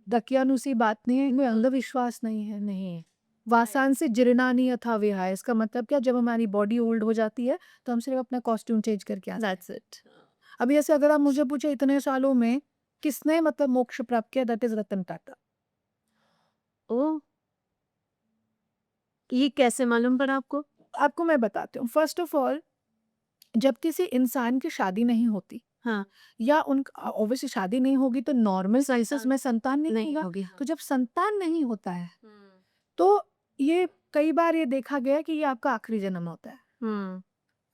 दकियानुसी बात नहीं है, कोई अंधविश्वास नहीं है। नहीं। वासान से जिरना अथा विहाय, इसका मतलब क्या, जब हमारी बॉडी ओल्ड हो जाती है तो हम सिर्फ अपना कॉस्ट्यूम चेंज करके आते हैं। That's it. अभी ऐसे अगर आप मुझे पूछे इतने सालों में किसने मतलब मोक्ष प्राप्त किया, दैट इज रतन टाटा। ओह! ये कैसे मालूम पड़ा आपको? आपको मैं बताती हूँ, फर्स्ट ऑफ ऑल जब किसी इंसान की शादी नहीं होती हाँ, या उन ऑब्वियसली शादी नहीं होगी तो नॉर्मल साइसेस में संतान नहीं नहीं होगा। होगी, तो हाँ। जब संतान नहीं होता है हुँ, तो ये कई बार ये देखा गया है कि ये आपका आखिरी जन्म होता है। हुँ,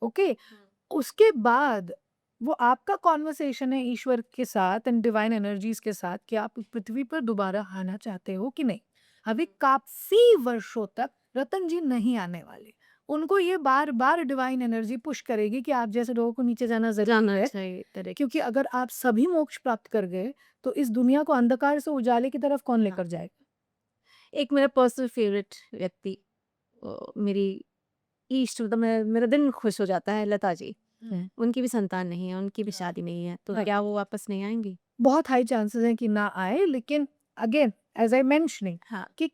ओके, हुँ। उसके बाद वो आपका कॉन्वर्सेशन है ईश्वर के साथ एंड डिवाइन एनर्जीज के साथ कि आप पृथ्वी पर दोबारा आना चाहते हो कि नहीं। अभी काफी वर्षों तक रतन जी नहीं आने वाले। उनको ये बार बार डिवाइन एनर्जी पुश करेगी कि आप जैसे लोगों को नीचे जाना जरूरी जाना है, चाहिए करेक्ट। क्योंकि अगर आप सभी मोक्ष प्राप्त कर गए तो इस दुनिया को अंधकार से उजाले की तरफ कौन हाँ। लेकर जाएगा। एक मेरा पर्सनल फेवरेट व्यक्ति मेरी इष्ट मतलब मेरा दिन खुश हो जाता है लता जी। उनकी भी संतान नहीं है, उनकी भी शादी नहीं है, तो हाँ। क्या वो वापस नहीं आएँगी? बहुत हाई चांसेस हैं कि ना आए, लेकिन अगेन एज आई मेंशनिंग हाँ। कि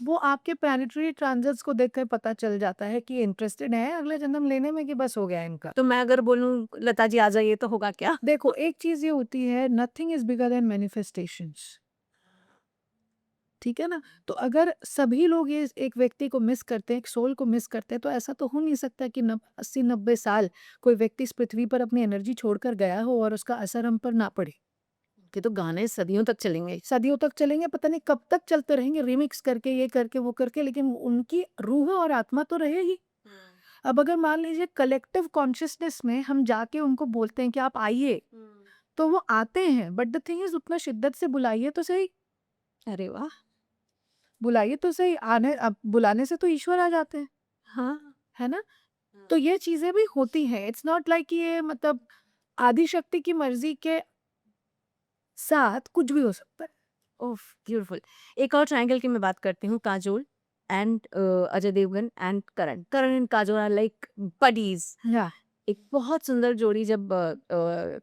वो आपके प्लानिटरी ट्रांजिट्स को देखकर पता चल जाता है कि इंटरेस्टेड है अगले जन्म लेने में कि बस हो गया इनका। तो मैं अगर बोलूँ लता जी आ जाइए तो होगा क्या? देखो एक चीज ये होती है, nothing is bigger than manifestations, ठीक है ना। तो अगर सभी लोग ये एक व्यक्ति को मिस करते हैं, एक सोल को मिस करते हैं, तो ऐसा तो हो नहीं सकता कि 80-90 साल कोई व्यक्ति इस पृथ्वी पर अपनी एनर्जी छोड़कर गया हो और उसका असर हम पर ना पड़े। कि तो गाने सदियों तक चलेंगे। सदियों तक चलेंगे, पता नहीं कब तक चलते रहेंगे, रिमिक्स करके ये करके वो करके, लेकिन उनकी रूह और आत्मा तो रहेगी। अब अगर मान लीजिए कलेक्टिव कॉन्शियसनेस में हम जाके उनको बोलते हैं कि आप आइए, तो वो आते हैं, बट द थिंग इज उतना शिद्दत से बुलाइए तो सही, अरे वाह! बुलाइए तो सही। आने अब बुलाने से तो ईश्वर आ जाते हैं, हाँ। है ना। तो ये चीजें भी होती हैं, इट्स नॉट लाइक ये मतलब आदि शक्ति की मर्जी के साथ कुछ भी हो सकता है। ओह! ब्यूटीफुल। एक और ट्रायंगल की मैं बात करती हूँ, Kajol and Ajay Devgn and Karan. Karan and Kajol are like buddies. या एक बहुत सुंदर जोड़ी जब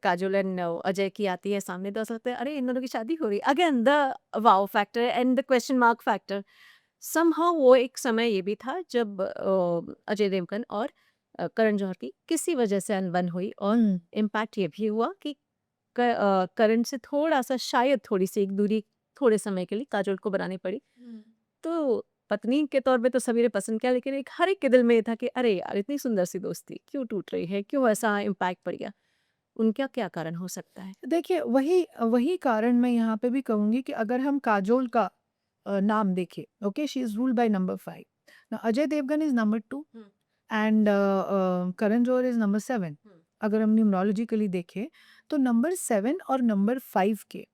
काजोल एंड अजय की आती है सामने, तो ऐसा लगता है अरे इन दोनों की शादी हो रही है। Again the wow factor and the question mark factor. Somehow वो एक समय ये भी था जब अजय देवगन और करण जौहर की किसी वजह से अनबन हुई, और इम्पैक्ट ये भी हुआ कि करण से थोड़ा सा शायद थोड़ी सी एक दूरी थोड़े समय के लिए काजोल को बनानी पड़ी। तो पत्नी के तौर पे तो सभी ने पसंद किया, लेकिन एक हर एक के दिल में ये था कि अरे यार इतनी सुंदर सी दोस्ती क्यों टूट रही है, क्यों ऐसा इम्पैक्ट पड़ गया। उनका क्या कारण हो सकता है? देखिए, वही वही कारण मैं यहाँ पे भी कहूँगी कि अगर हम काजोल का नाम देखें, okay, she is ruled by number 5। Now Ajay Devgn is number 2 and Karan Johar is number 7। अगर हम न्यूमरोलॉजिकली देखें, तो नंबर 7 और नंबर 5 के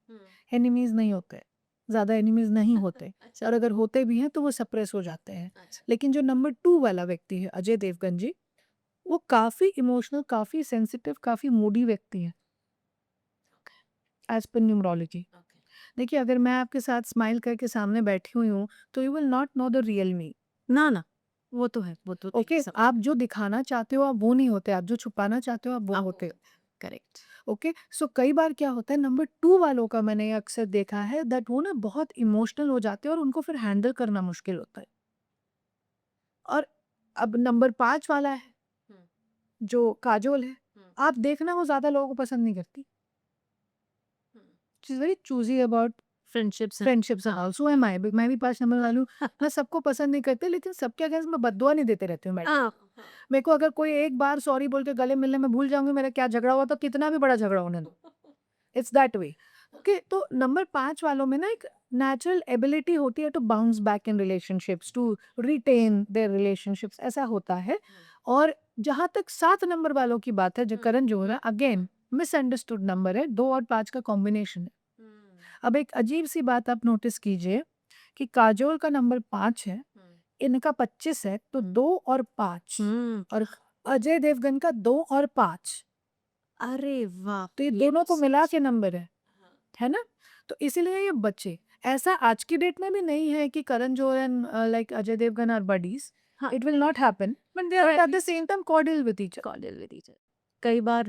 एनिमीज़ नहीं होते, ज़्यादा एनिमीज़ नहीं होते, अच्छा। और अगर होते भी हैं तो वो सप्रेस हो जाते हैं। अच्छा। लेकिन जो नंबर 2 वाला व्यक्ति है, अजय देवगन जी, वो काफ़ी इमोशनल, काफ़ी सेंसिटिव, काफ़ी मूडी व्यक्ति हैं, एज़ पर न्यूमरोलॉजी। देखिए, अगर मैं आपके साथ स्माइल करके सामने बैठी हुई हूँ, तो you will not know the real me. ना ना, वो तो है, वो तो ओके, आप जो दिखाना चाहते हो आप वो नहीं होते, आप जो छुपाना चाहते हो आप वो होते हो। करेक्ट। ओके, सो कई बार क्या होता है, नंबर 2 वालों का मैंने ये अक्सर देखा है दैट वो ना बहुत इमोशनल हो जाते हैं और उनको फिर हैंडल करना मुश्किल होता है। और अब नंबर 5 वाला है, जो काजोल है, आप देखना वो ज़्यादा लोगों को पसंद नहीं करती। She is very choosy about friendships हैं। Friendships and all, so am I. मैं भी 5 नंबर वाली हूँ। मैं सबको पसंद नहीं करती, लेकिन सबके अगेंस्ट मैं बददुआ नहीं देते रहती हूँ मैडम। हाँ। मेरे को अगर कोई एक बार सॉरी बोल के गले मिलने में भूल जाऊँगी, मेरा क्या झगड़ा हुआ, तो कितना भी बड़ा झगड़ा होने दो। It's that way. ओके, तो नंबर 5 वालों में ना एक नेचुरल एबिलिटी होती है to bounce back in relationships, to retain their relationships, ऐसा होता है। और जहाँ तक 7 नंबर वालों की बात है, जो करण जौहर है, अगेन मिसअंडरस्टूड नंबर है, 2 और 5 का कॉम्बिनेशन है। अब एक अजीब-सी बात आप नोटिस कीजिए कि काजोल का नंबर 5 है, इनका 25 है, तो 2 और 5, और अजय देवगन का 2 और 5, अरे वाह! तो ये दोनों को मिला के नंबर है ना? तो इसीलिए ये बचे। ऐसा आज की डेट में भी नहीं है कि Karan Johar and like Ajay Devgan are buddies, हाँ, it will not happen, but they are but at at the least same time cordial with each other. Cordial with each other. कई बार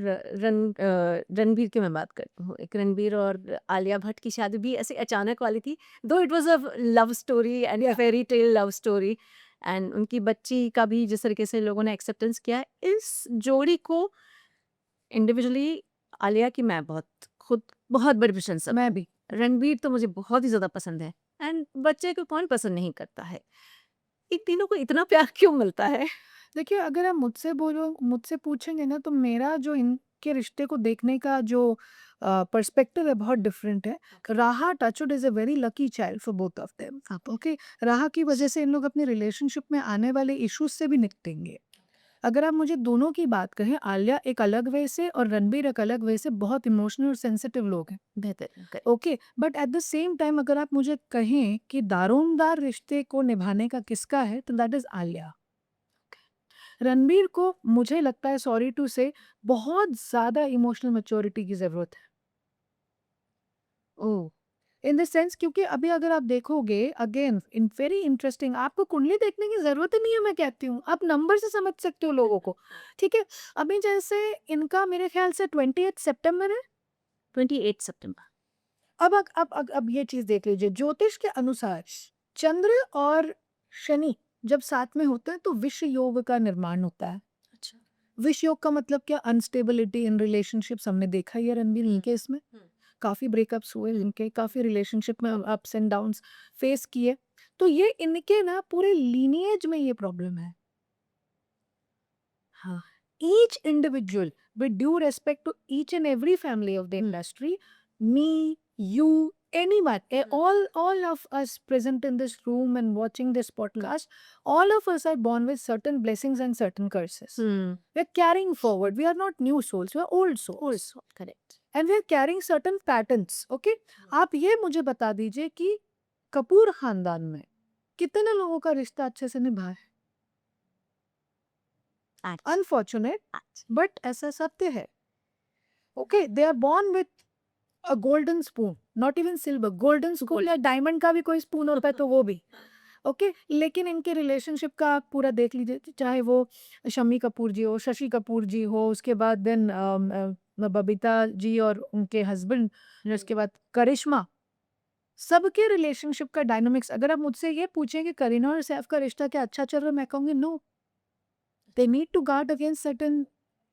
रणबीर की मैं बात करती हूँ। एक रणबीर और आलिया भट्ट की शादी भी ऐसे अचानक वाली थी। Though it was a love story and या fairy tale love story, and उनकी बच्ची का भी जिस तरीके से लोगों ने एक्सेप्टेंस किया है, इस जोड़ी को इंडिविजुअली आलिया की मैं खुद बहुत बड़ी प्रशंसक मैं हूँ। भी। रणबीर तो मुझे बहुत ही ज़्यादा पसंद है, एंड बच्चे को कौन पसंद नहीं करता है। इन तीनों को इतना प्यार क्यों मिलता है? देखिए, अगर आप मुझसे पूछेंगे ना, तो मेरा जो इनके रिश्ते को देखने का जो पर्सपेक्टिव है बहुत डिफरेंट है। Raha touchwood is a very lucky child for both of them. Okay, Raha की वजह से इन लोग अपनी रिलेशनशिप में आने वाले इश्यूज से भी निपटेंगे। अगर आप मुझे दोनों की बात कहें, आलिया एक अलग वे से और रणबीर एक अलग वे से बहुत इमोशनल और सेंसिटिव लोग हैं। बेहतर कर okay, but at the same time अगर आप मुझे कहें कि दारोमदार रिश्ते को निभाने का किसका है, तो दैट इज़ आलिया। रणबीर को मुझे लगता है, सॉरी टू से, बहुत ज़्यादा इमोशनल मैच्योरिटी की ज़रूरत है। ओह! इन द सेंस, क्योंकि अभी अगर आप देखोगे, अगेन इन वेरी इंटरेस्टिंग, आपको कुंडली देखने की ज़रूरत ही नहीं है, मैं कहती हूँ। आप नंबर से समझ सकते हो लोगों को, ठीक है? अभी जैसे इनका मेरे ख़्याल से 28 सितंबर है। 28 सितंबर। अब ये चीज़ देख लीजिए, ज्योतिष के अनुसार चंद्र और शनि जब साथ में होते हैं तो विष योग का निर्माण होता है। अच्छा। विष योग का मतलब क्या? अनस्टेबिलिटी इन रिलेशनशिप्स हमने देखा ही है रणबीर इनके इसमें। काफ़ी ब्रेकअप्स हुए इनके, काफ़ी रिलेशनशिप में अप्स एंड डाउन्स फेस किए। तो ये इनके ना पूरे लीनिएज में ये प्रॉब्लम है। हाँ। Each individual, with due respect to each and every family of the industry, me, you, anyone, all of us present in this room and watching this podcast, all of us are born with certain blessings and certain curses. We are carrying forward. We are not new souls, we are old souls. Also correct. And we are carrying certain patterns. Okay? आप ये मुझे बता दीजिए कि कपूर खानदान में कितने लोगों का रिश्ता अच्छे से निभा है? एच अनफॉर्चुनेट, एच बट ऐसा सत्य है। Okay, they are born with a golden spoon, not even silver, golden spoon या डायमंड का भी कोई स्पून होता है तो वो भी। ओके, लेकिन इनके रिलेशनशिप का आप पूरा देख लीजिए, चाहे वो शम्मी कपूर जी हो, शशि कपूर जी हो, उसके बाद देन बबीता जी और उनके हस्बैंड, उसके बाद करिश्मा, सबके रिलेशनशिप का डायनामिक्स, अगर आप मुझसे ये पूछें कि करीना और सैफ का रिश्ता क्या अच्छा चल रहा है, मैं कहूँगी no, they need to guard against certain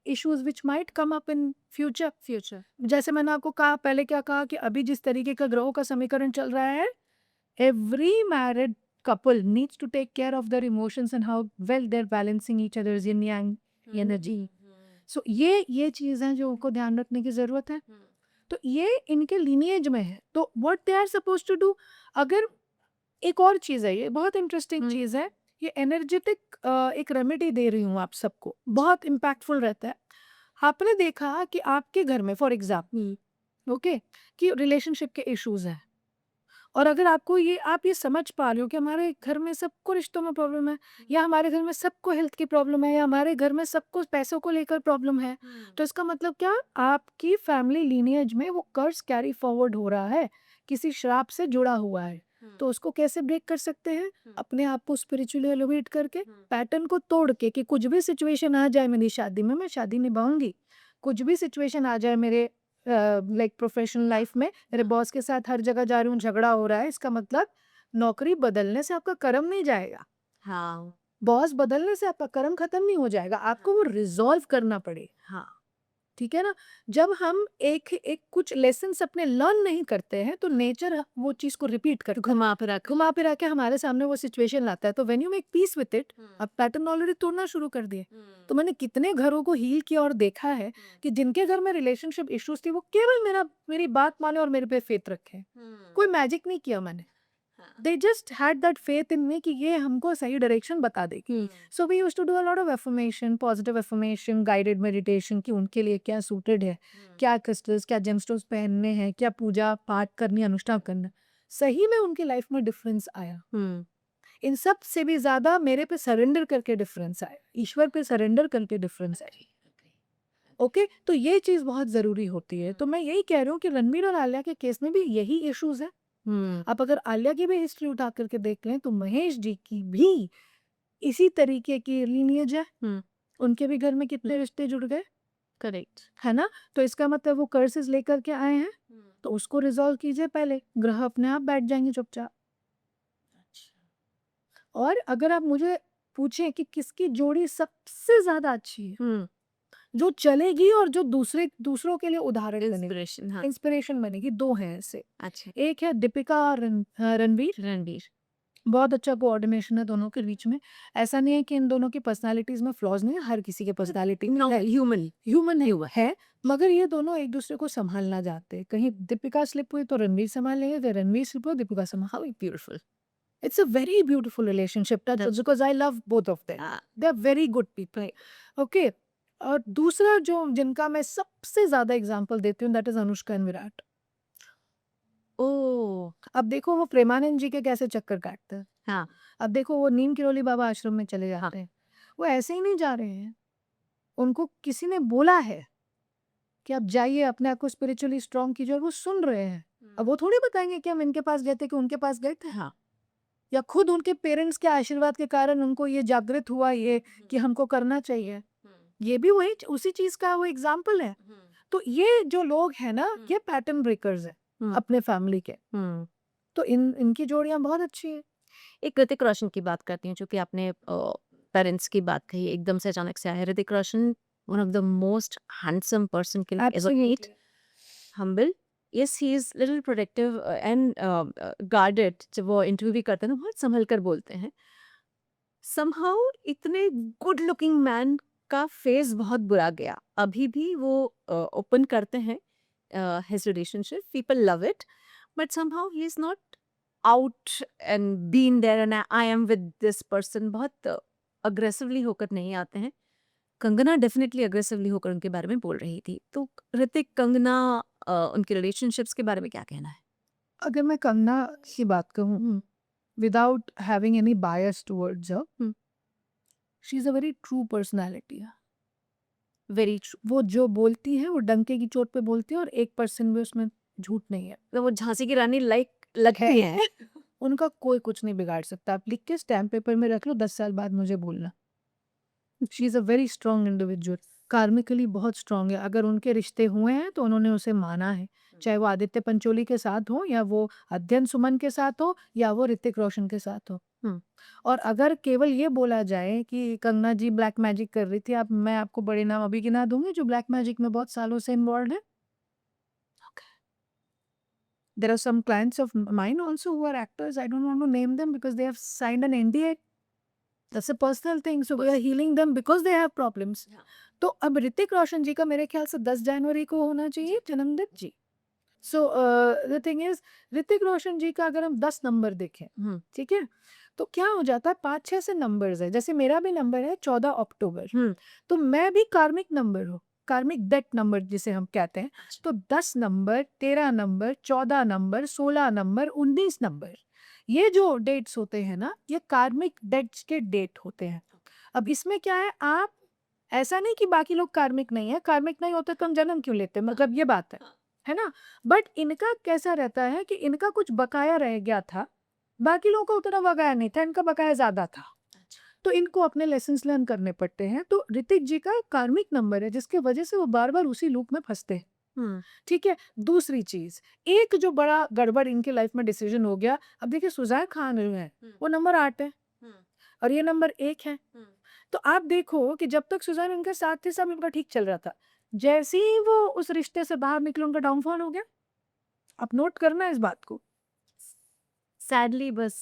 issues which might come up in future. Future. जैसे मैंने आपको कहा पहले, क्या कहा कि अभी जिस तरीके का ग्रहों का समीकरण चल रहा है, every married couple needs to take care of their emotions and how well they're balancing each other's yin yang energy. So ये चीज़ है जो उनको ध्यान रखने की ज़रूरत है। तो ये इनके lineage में है। तो what they are supposed to do, अगर एक और चीज़ है, ये बहुत इंटरेस्टिंग चीज़ है, ये एनर्जेटिक एक रेमेडी दे रही हूँ आप सबको, बहुत इम्पैक्टफुल रहता है। आपने देखा कि आपके घर में फॉर एग्जाम्पल, ओके, कि रिलेशनशिप के इश्यूज हैं, और अगर आपको ये, आप ये समझ पा रहे हो कि हमारे घर में सबको रिश्तों में प्रॉब्लम है, या हमारे घर में सबको हेल्थ की प्रॉब्लम है, या हमारे घर में सबको पैसों को लेकर प्रॉब्लम है, तो इसका मतलब क्या, आपकी फैमिली लीनिएज में वो कर्ज कैरी फॉरवर्ड हो रहा है, किसी श्राप से जुड़ा हुआ है। तो उसको कैसे ब्रेक कर सकते हैं? अपने आप को स्पिरिचुअली एलिवेट करके, पैटर्न को तोड़ के, कि कुछ भी सिचुएशन आ जाए मेरी शादी में, मैं शादी निभाऊंगी। कुछ भी सिचुएशन आ जाए मेरे लाइक प्रोफेशनल लाइफ में, मेरे बॉस के साथ हर जगह जा रही हूँ, झगड़ा हो रहा है, इसका मतलब नौकरी बदलने से आपका कर्म नहीं जाएगा, हाँ। बॉस बदलने से आपका कर्म खत्म नहीं हो जाएगा, आपको वो रिजॉल्व करना पड़ेगा। हाँ। ठीक है ना? जब हम एक एक कुछ लेसन्स अपने लर्न नहीं करते हैं, तो नेचर वो चीज को रिपीट तो करता है, घुमा फिरा के हमारे सामने वो सिचुएशन लाता है। तो when you make peace with it, अब पैटर्न ऑलरेडी तोड़ना शुरू कर दिए। तो मैंने कितने घरों को हील किया और देखा है कि जिनके घर में रिलेशनशिप इश्यूज थी, वो केवल मेरी बात माने और मेरे पे फेथ रखे, कोई मैजिक नहीं किया मैंने, they just had that faith in me कि ये हमको सही डायरेक्शन बता देगी। So we used to do a lot of affirmation, positive affirmation, guided meditation, कि उनके लिए क्या सूटेड है, क्या क्रिस्टल्स, क्या जेमस्टोन्स पहनने हैं, क्या पूजा पाठ करनी, अनुष्ठान करना। सही में उनकी लाइफ में डिफरेंस आया। इन सब से भी ज्यादा मेरे पे सरेंडर करके डिफरेंस आया, ईश्वर पे सरेंडर करके डिफरेंस आया। ओके, तो ये चीज बहुत जरूरी होती है। तो मैं यही कह रही हूँ कि रणबीर और आलिया के केस में भी यही इश्यूज है। आप अगर आलिया की भी हिस्ट्री उठा करके देख लें, तो महेश जी की भी इसी तरीके की लीनिएज है। उनके भी घर में कितने रिश्ते जुड़ गए, करेक्ट। है ना? तो इसका मतलब वो कर्सेस लेकर के आए हैं, तो उसको रिजॉल्व कीजिए पहले, ग्रह अपने आप बैठ जाएंगे चुपचाप। और अगर आप मुझे पूछें कि किसकी जोड़ी सबसे ज्यादा अच्छी है, जो चलेगी और जो दूसरों के लिए उदाहरण बनेगी, इंस्पिरेशन। हाँ। इंस्पिरेशन बनेगी, दो हैं ऐसे। अच्छा। एक है दीपिका और रणवीर, रणबीर। बहुत अच्छा कोऑर्डिनेशन है दोनों के बीच में। ऐसा नहीं है कि इन दोनों की पर्सनालिटीज में फ्लॉज नहीं है, हर किसी के पर्सनालिटी में है, ह्यूमन है, मगर ये दोनों एक दूसरे को संभालना चाहते हैं। कहीं दीपिका स्लिप हुई तो रणवीर संभाल लेंगे, फिर रणवीर स्लिप हुई दीपिका संभाल। Beautiful, it's a very beautiful relationship because I love both of them, they are very good people. Okay, और दूसरा जो जिनका मैं सबसे ज्यादा एग्जाम्पल देती हूँ, that is Anushka and Virat. ओ। अब देखो वो प्रेमानंद जी के कैसे चक्कर काटते हैं, हाँ। अब देखो वो नीम किरोली बाबा आश्रम में चले जाते हैं, वो ऐसे ही नहीं जा रहे हैं, उनको किसी ने बोला है कि आप जाइए, अपने आप को स्पिरिचुअली स्ट्रांग कीजिए, और वो सुन रहे हैं। अब वो थोड़ी बताएंगे कि हम इनके पास गए थे कि उनके पास गए थे, हाँ। या खुद उनके पेरेंट्स के आशीर्वाद के कारण उनको ये जागृत हुआ ये कि हमको करना चाहिए। ये भी वही उसी चीज का वो एग्जाम्पल है। तो ये जो लोग हैं ना, ये पैटर्न ब्रेकर्स हैं अपने फैमिली के। तो इनकी जोड़ियां बहुत अच्छी हैं। एक ऋतिक रोशन की बात करती हूँ, क्योंकि आपने पेरेंट्स की बात कही, एकदम से अचानक से आया Hrithik Roshan, one of the most handsome person can ever meet, humble. Yes, he is little protective and guarded. जब वो इंटरव्यू भी करते हैं ना, बहुत संभल कर बोलते हैं। somehow इतने गुड लुकिंग मैन का फेस बहुत बुरा गया, अभी भी वो ओपन करते हैं his relationship, people love it, but somehow he is not out and been there and I am with this person, बहुत अग्रेसिवली होकर नहीं आते हैं। कंगना डेफिनेटली अग्रेसिवली होकर उनके बारे में बोल रही थी, तो ऋतिक, कंगना, उनके रिलेशनशिप्स के बारे में क्या कहना है? अगर मैं कंगना की बात कहूँ, without having any bias towards her, she is a very true personality. Very true. वो जो बोलती है वो डंके की चोट पे बोलती है, और 1% भी उसमें झूठ नहीं है। तो वो झांसी की रानी लाइक लगती है। उनका कोई कुछ नहीं बिगाड़ सकता। आप लिख के स्टैम्प पेपर में रख लो, 10 साल बाद मुझे बोलना। She is a very strong individual, karmically बहुत स्ट्रॉन्ग है। अगर उनके रिश्ते हुए हैं तो उन्होंने उसे माना है, चाहे वो आदित्य पंचोली के साथ हो या वो अध्ययन सुमन के साथ हो या वो ऋतिक रोशन के साथ हो। हुँ। और अगर केवल ये बोला जाए कि कंगना जी ब्लैक मैजिक कर रही थी, अब मैं आपको बड़े नाम अभी गिना दूँगी जो ब्लैक मैजिक में बहुत सालों से इन्वॉल्व्ड हैं। There are some clients of mine also who are actors. I don't want to name them because they have signed an NDA. That's a personal thing. So we are healing them because they have problems. हाँ। तो अब ऋतिक रोशन जी का मेरे ख्याल से 10 जनवरी को होना चाहिए जन्मदिन। जी। So the thing is, Hrithik Roshan ji का अगर हम 10 नंबर देखें, हुँ। ठीक है, तो क्या हो जाता है, 5-6 से नंबर्स है। जैसे मेरा भी नंबर है 14 अक्टूबर, हुँ। तो मैं भी कार्मिक नंबर हूँ, कार्मिक डेट नंबर जिसे हम कहते हैं। अच्छा। तो 10 number, 13 number, 14 number, 16 number, 19 number, ये जो डेट्स होते हैं ना, ये कार्मिक डेट्स के डेट होते हैं। अब इसमें क्या है, आप ऐसा नहीं कि बाकी लोग कार्मिक नहीं है, कार्मिक नहीं होते तो हम जन्म क्यों लेते, मतलब ये बात है ना? बट इनका कैसा रहता है कि इनका कुछ बकाया रह गया था, बाकी लोगों का उतना बकाया नहीं था, इनका बकाया ज़्यादा था। अच्छा। तो इनको अपने लेसन्स लर्न करने पड़ते हैं। तो ऋतिक जी का कार्मिक नंबर है जिसकी वजह से वो बार-बार उसी लूप में फँसते हैं, हुँ। ठीक है? दूसरी चीज़, एक जो बड़ा गड़बड़ इनकी लाइफ में डिसीजन हो गया, अब देखिए सुज़ैन खान जो है, हुँ। वो नंबर 8 है हुँ। और ये नंबर 1 है। हुँ। तो आप देखो कि जब तक सुज़ैन उनके साथ थी सब इनका ठीक चल रहा था। जैसे ही वो उस रिश्ते से बाहर निकले उनका डाउनफॉल हो गया। आप नोट करना इस बात को। सैडली बस।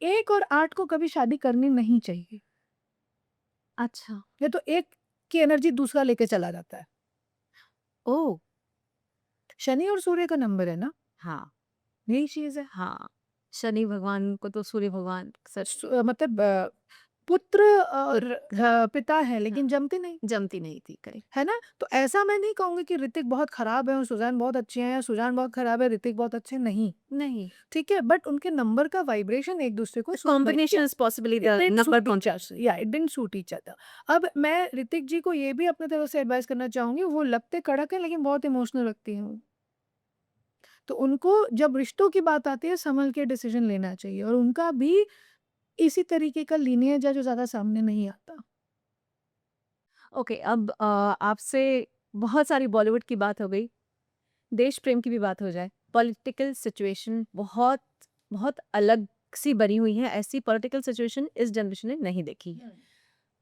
1 और 8 को कभी शादी करनी नहीं चाहिए। अच्छा। ये तो एक की एनर्जी दूसरा लेके चला जाता है। ओह! शनि और सूर्य का नंबर है ना, हाँ। यही चीज़ है। हाँ। शनि भगवान को तो सूर्य भगवान मतलब पुत्र और पिता है लेकिन जमते नहीं, जमती नहीं थी, करेक्ट। है ना? तो ऐसा मैं नहीं कहूँगी कि ऋतिक बहुत खराब है और सुज़ैन बहुत अच्छी है या सुज़ैन बहुत खराब है, ऋतिक बहुत अच्छे हैं, नहीं। नहीं। ठीक है, बट उनके नंबर का वाइब्रेशन एक-दूसरे को द सूट नहीं कॉम्बिनेशन किया। Is possibly it the didn't number suit each combination. Other, या it didn't suit each other. अब मैं ऋतिक जी को ये भी अपने तरफ से एडवाइस करना चाहूँगी, वो लगते कड़क हैं लेकिन बहुत इमोशनल लगती हैं वो। तो उनको जब रिश्तों की बात आती है सँभल के डिसीज़न लेना चाहिए और उनका भी इसी तरीके का लीनिएज है जो ज़्यादा सामने नहीं आता। ओके, अब आपसे बहुत सारी बॉलीवुड की बात हो गई, देश प्रेम की भी बात हो जाए। पॉलिटिकल सिचुएशन बहुत, बहुत अलग सी बनी हुई है, ऐसी पॉलिटिकल सिचुएशन इस जनरेशन ने नहीं देखी है।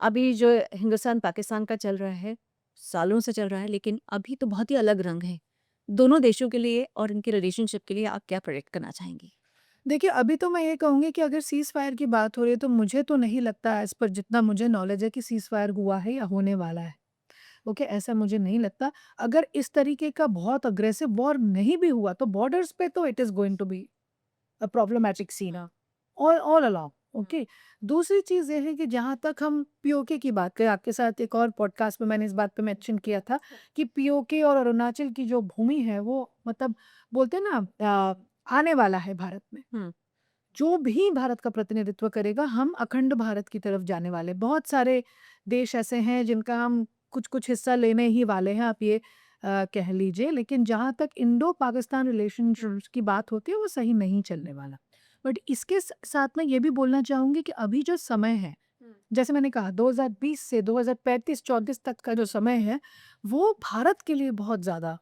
अभी जो हिंदुस्तान-पाकिस्तान का चल रहा है, सालों से चल रहा है, लेकिन अभी तो बहुत ही अलग रंग है। दोनों देशों के लिए और इनके रिलेशनशिप के लिए आप क्या प्रेडिक्ट करना चाहेंगी? देखिए, अभी तो मैं ये कहूँगी कि अगर सीज़फायर की बात हो रही है तो मुझे तो नहीं लगता, एज़ पर जितना मुझे नॉलेज है, कि सीज़फायर हुआ है या होने वाला है। ओके, ऐसा मुझे नहीं लगता। अगर इस तरीके का बहुत अग्रेसिव वॉर नहीं भी हुआ तो बॉर्डर्स पे तो it is going to be a problematic scene all all along. Okay, दूसरी चीज़ ये है कि जहाँ तक हम पीओके की बात करें, आपके साथ एक और पॉडकास्ट में मैंने इस बात पे मेंशन किया था कि पीओके और अरुणाचल की जो भूमि है वो मतलब बोलते हैं ना, आने वाला है भारत में। हुँ। जो भी भारत का प्रतिनिधित्व करेगा, हम अखंड भारत की तरफ जाने वाले। बहुत सारे देश ऐसे हैं जिनका हम कुछ-कुछ हिस्सा लेने ही वाले हैं, आप ये कह लीजिए। लेकिन जहाँ तक इंडो पाकिस्तान रिलेशनशिप्स की बात होती है, वो सही नहीं चलने वाला। बट इसके साथ मैं ये भी बोलना चाहूँगी कि अभी जो समय है, हुँ। जैसे मैंने कहा 2020 से 2035-34 तक का जो समय है, वो भारत के लिए बहुत ज़्यादा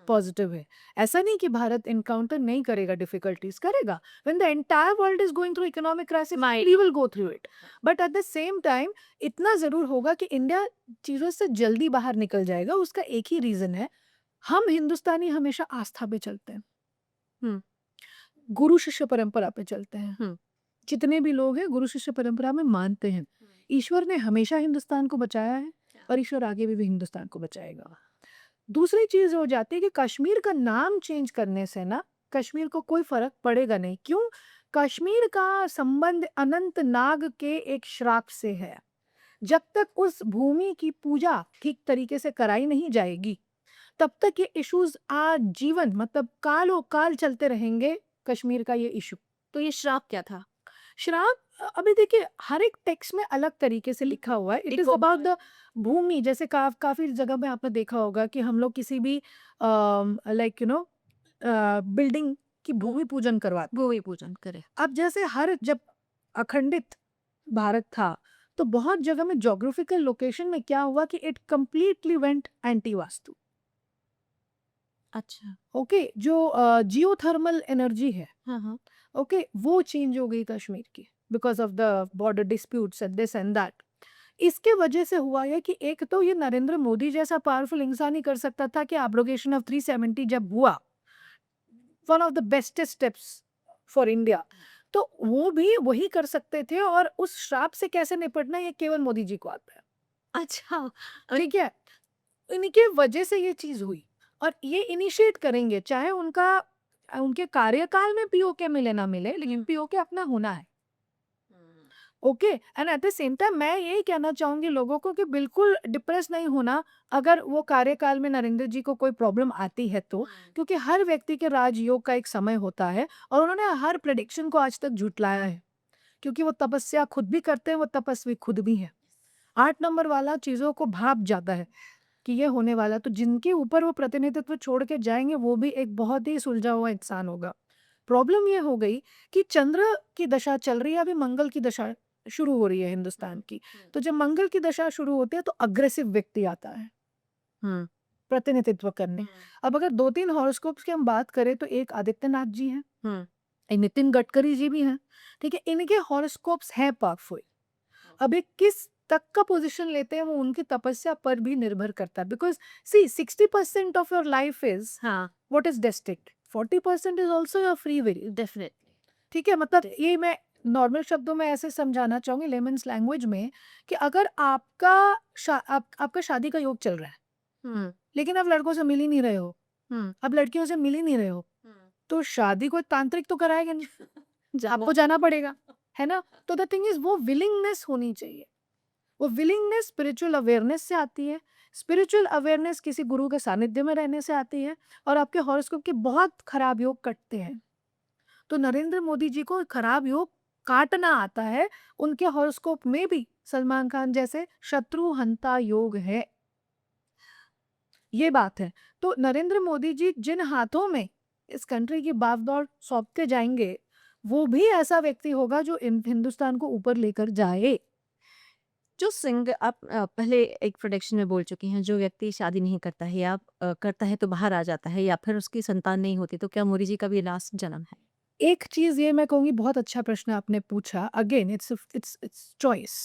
पॉजिटिव है। ऐसा नहीं कि भारत एनकाउंटर नहीं करेगा, डिफिकल्टीज करेगा। When the entire world is going through economic crisis, might. We will go through it. But at the same time इतना जरूर होगा कि इंडिया चीजों से जल्दी बाहर निकल जाएगा। उसका एक ही रीजन है, हम हिंदुस्तानी हमेशा आस्था पे चलते हैं, हुँ। गुरु शिष्य परंपरा पे चलते हैं। हुँ। जितने भी लोग हैं गुरु शिष्य परंपरा में मानते हैं। ईश्वर ने हमेशा हिंदुस्तान को बचाया है और ईश्वर आगे भी हिंदुस्तान को बचाएगा। दूसरी चीज़ हो जाती है कि कश्मीर का नाम चेंज करने से ना कश्मीर को कोई फ़र्क पड़ेगा नहीं। क्यों? कश्मीर का संबंध अनंतनाग के एक श्राप से है। जब तक उस भूमि की पूजा ठीक तरीके से कराई नहीं जाएगी, तब तक ये इश्यूज़ आजीवन मतलब कालों-काल चलते रहेंगे, कश्मीर का ये इश्यू। तो ये श्राप क्या था? श्राप अभी देखिए हर एक टेक्स्ट में अलग तरीके से लिखा हुआ है। इट इज़ देखो, अबाउट द भूमि। जैसे काफ़ी जगह में आपने देखा होगा कि हम लोग किसी भी लाइक बिल्डिंग कि भूमि पूजन करवाते। भूमि पूजन करे। अब जैसे हर जब अखंडित भारत था तो बहुत जगह में ज्योग्राफिकल लोकेशन में क्या हुआ कि it completely went anti vastu. अच्छा। ओके, जो जियोथर्मल एनर्जी है, हाँ, हाँ। ओके, वो चेंज हो गई कश्मीर की because of the border disputes and this and that. इसके वजह से हुआ है कि एक तो ये नरेंद्र मोदी जैसा पावरफुल इंसान ही कर सकता था कि एब्रोगेशन ऑफ 370 जब हुआ, one of the bestest steps for India, तो वो भी वही कर सकते थे और उस श्राप से कैसे निपटना ये केवल मोदी जी को आता है। अच्छा। ठीक है, इनके वजह से ये चीज हुई और ये इनिशिएट करेंगे चाहे उनके कार्यकाल में पीओके मिले ना मिले, लेकिन पीओके अपना होना है। Okay, and at the same time मैं यही कहना चाहूंगी लोगों को कि बिल्कुल डिप्रेस नहीं होना अगर वो कार्यकाल में नरेंद्र जी को कोई प्रॉब्लम आती है तो, क्योंकि हर व्यक्ति के राजयोग का एक समय होता है और उन्होंने हर प्रेडिक्शन को आज तक झुटलाया है, क्योंकि वो तपस्या खुद भी करते हैं, वो तपस्वी खुद भी है। 8 नंबर वाला चीजों को भाप जाता है कि ये होने वाला, तो जिनके ऊपर वो प्रतिनिधित्व छोड़ के जाएंगे वो भी एक बहुत ही सुलझा हुआ इंसान होगा। प्रॉब्लम ये हो गई कि चंद्र की दशा चल रही है, अभी मंगल की दशा शुरू हो रही है हिंदुस्तान की। तो जब मंगल की दशा शुरू होती है तो अग्रेसिव व्यक्ति आता है हुँ, प्रतिनिधित्व करने। अब अगर 2-3 हॉरोस्कोप्स की हम बात करें तो एक आदित्यनाथ जी हैं, हुँ। एक नितिन गडकरी जी भी हैं, ठीक है? इनके हॉरोस्कोप्स हैं पावरफुल। अब ये किस तक का पोजीशन लेते हैं वो उनकी तपस्या पर भी निर्भर करता है, because see 60% of your life is हाँ, what is destined, 40% is also your free will. Definitely. ठीक है, मतलब ये मैं नॉर्मल शब्दों में ऐसे समझाना चाहूँगी लेमन्स लैंग्वेज में कि अगर आपका शादी का योग चल रहा है, हुँ, लेकिन आप लड़कों से मिल ही नहीं रहे हो, हुँ, आप लड़कियों से मिल ही नहीं रहे हो, हुँ। तो शादी कोई तांत्रिक तो कराएगा नहीं, जाना आपको जाना पड़ेगा, है ना? तो द थिंग इज़ वो विलिंगनेस होनी चाहिए। वो विलिंगनेस स्पिरिचुअल अवेयरनेस से आती है। स्पिरिचुअल अवेयरनेस किसी गुरु के सानिध्य में रहने से आती है और आपके हॉरोस्कोप के बहुत खराब योग कटते हैं। तो नरेंद्र मोदी जी को खराब योग काटना आता है, उनके हॉरोस्कोप में भी सलमान खान जैसे शत्रु हंता योग है, ये बात है। तो नरेंद्र मोदी जी जिन हाथों में इस कंट्री की बागडोर सौंपते जाएंगे, वो भी ऐसा व्यक्ति होगा जो हिंदुस्तान को ऊपर लेकर जाए। जो सिंग आप पहले एक प्रोडिक्शन में बोल चुकी हैं, जो व्यक्ति शादी नहीं करता है या करता है तो बाहर आ जाता है या फिर उसकी संतान नहीं होती, तो क्या मोदी जी का भी लास्ट जन्म है? एक चीज ये मैं कहूंगी, बहुत अच्छा प्रश्न आपने पूछा। Again it's choice,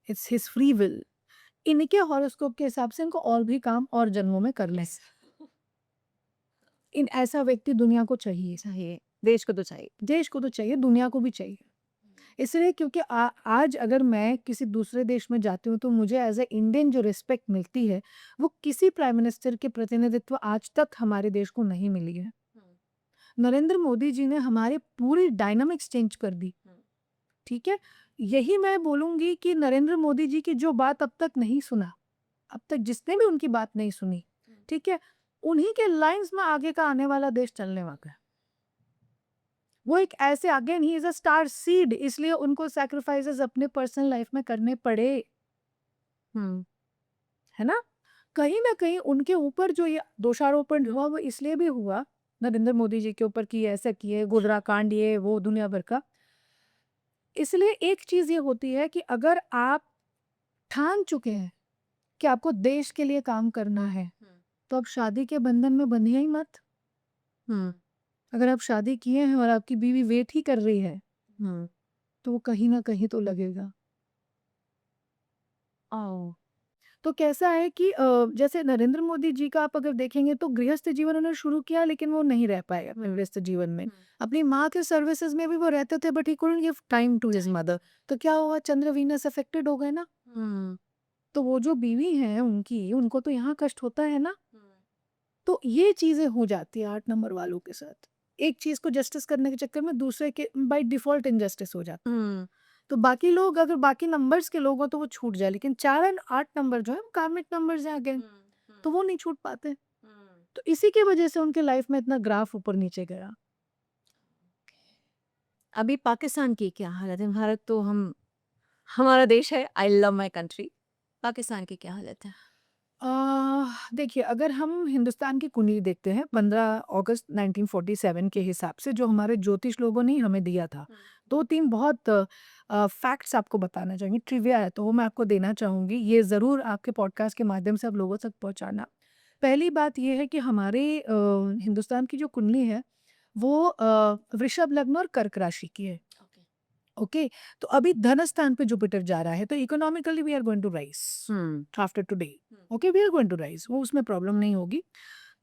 it's his free will. इनके हॉरोस्कोप के हिसाब से इनको और भी काम और जन्मों में कर लें। इन ऐसा व्यक्ति दुनिया को चाहिए, चाहिए, देश को तो चाहिए। देश को तो चाहिए, दुनिया को भी चाहिए। इसलिए क्योंकि आज अगर मैं किसी दूसरे देश में जाती हूँ तो मुझे एज ए इंडियन जो रिस्पेक्ट मिलती है वो किसी प्राइम मिनिस्टर के प्रतिनिधित्व आज तक हमारे देश को नहीं मिली है। नरेंद्र मोदी जी ने हमारी पूरी डायनामिक्स चेंज कर दी। ठीक है, यही मैं बोलूंगी कि नरेंद्र मोदी जी की जो बात अब तक नहीं सुना, अब तक जिसने भी उनकी बात नहीं सुनी, ठीक है, उन्हीं के लाइंस में आगे का आने वाला देश चलने वाला है। वो एक ऐसे, again he is a star seed, इसलिए उनको सैक्रिफाइसेस अपने पर्सनल लाइफ में करने पड़े, हुँ, है ना? कहीं ना कहीं उनके ऊपर जो ये दोषारोपण हुआ वो इसलिए भी हुआ नरेंद्र मोदी जी के ऊपर कि ऐसा किए, गुजरा कांड, ये वो दुनिया भर का। इसलिए एक चीज ये होती है कि अगर आप ठान चुके हैं कि आपको देश के लिए काम करना है, तो आप शादी के बंधन में बंधिए ही मत। हुँ, अगर आप शादी किए हैं और आपकी बीवी वेट ही कर रही है, हुँ। तो वो कहीं ना कहीं तो लगेगा। ओह! तो कैसा है कि जैसे नरेंद्र मोदी जी का आप अगर देखेंगे तो गृहस्थ जीवन उन्होंने शुरू किया लेकिन वो नहीं रह पाए अपने गृहस्थ जीवन में। अपनी माँ के सर्विसेज में भी वो रहते थे but he couldn't give time to his mother. तो क्या हुआ, चंद्र वीनस अफेक्टेड हो गए ना। हुँ, तो वो जो बीवी हैं उनकी, उनको तो यहाँ कष्ट होता है ना। तो ये चीजें हो जाती है 8 नंबर वालों के साथ। एक चीज को जस्टिस करने के चक्कर में दूसरे के बाय डिफॉल्ट इनजस्टिस हो जाता है। हुँ। तो बाकी लोग, अगर बाकी नंबर्स के लोग हो तो वो छूट जाए, लेकिन 4 एंड 8 नंबर जो है वो कार्मिक नंबर्स हैं अगेन, तो वो नहीं छूट पाते। तो इसी की वजह से उनके लाइफ में इतना ग्राफ ऊपर नीचे गया। अभी पाकिस्तान की क्या हालत है? भारत तो हमारा देश है, I love my country. Pakistan की क्या हालत है? देखिए, अगर हम हिंदुस्तान की कुंडली देखते हैं 15 अगस्त 1947 के हिसाब से जो हमारे ज्योतिष लोगों ने हमें दिया था, 2-3 बहुत फैक्ट्स आपको बताना चाहूँगी, ट्रिविया है तो वो मैं आपको देना चाहूँगी। ये ज़रूर आपके पॉडकास्ट के माध्यम से आप लोगों तक पहुँचाना। पहली बात ये है कि हमारे हिंदुस्तान की जो कुंडली है वो वृषभ लग्न और कर्क राशि की है। ओके। ओके, तो अभी धन स्थान पे जुपिटर जा रहा है तो economically we are going to rise after today. Okay, we are going to rise, वो उसमें प्रॉब्लम नहीं होगी।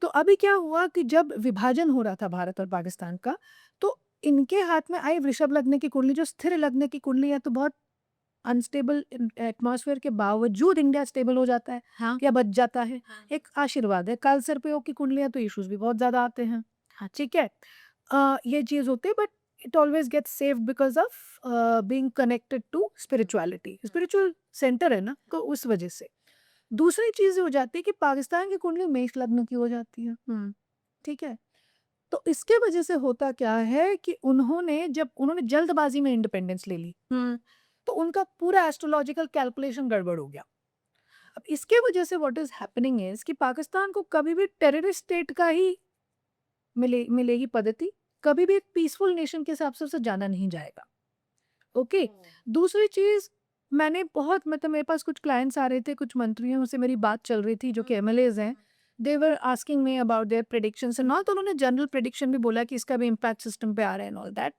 तो अभी क्या हुआ कि जब विभाजन हो रहा था भारत और पाकिस्तान का, तो इनके हाथ में आई वृषभ लग्न की कुंडली, जो स्थिर लग्न की कुंडली है, तो बहुत अनस्टेबल एटमॉस्फेयर के बावजूद इंडिया स्टेबल हो जाता है हाँ। या बच जाता है। हाँ। एक आशीर्वाद है। काल सर्पयोग की कुंडली है तो इश्यूज भी बहुत ज्यादा आते हैं। हाँ। ठीक है, ये चीज होती है, but it always gets saved because of being connected to spirituality. Spiritual centre है ना, तो उस वजह से। दूसरी चीज ये हो जाती है कि पाकिस्तान की कुंडली मेष लग्न की हो जाती है। ठीक है, तो इसके वजह से होता क्या है कि उन्होंने जल्दबाजी में इंडिपेंडेंस ले ली, तो उनका पूरा एस्ट्रोलॉजिकल कैलकुलेशन गड़बड़ हो गया। अब इसके वजह से व्हाट इज हैपनिंग इज कि पाकिस्तान को कभी भी टेररिस्ट स्टेट का ही मिलेगी पद्धति, कभी भी एक पीसफुल नेशन के हिसाब से उसे जाना नहीं जाएगा। ओके, दूसरी चीज, मैंने बहुत मतलब मेरे पास कुछ क्लाइंट्स आ रहे थे, कुछ मंत्रियों से मेरी बात चल रही थी जो कि एमएलएज हैं। They were asking me about their predictions and all, तो उन्होंने जनरल प्रेडिक्शन भी बोला कि इसका भी इम्पैक्ट सिस्टम पे आ रहा है एंड ऑल दैट।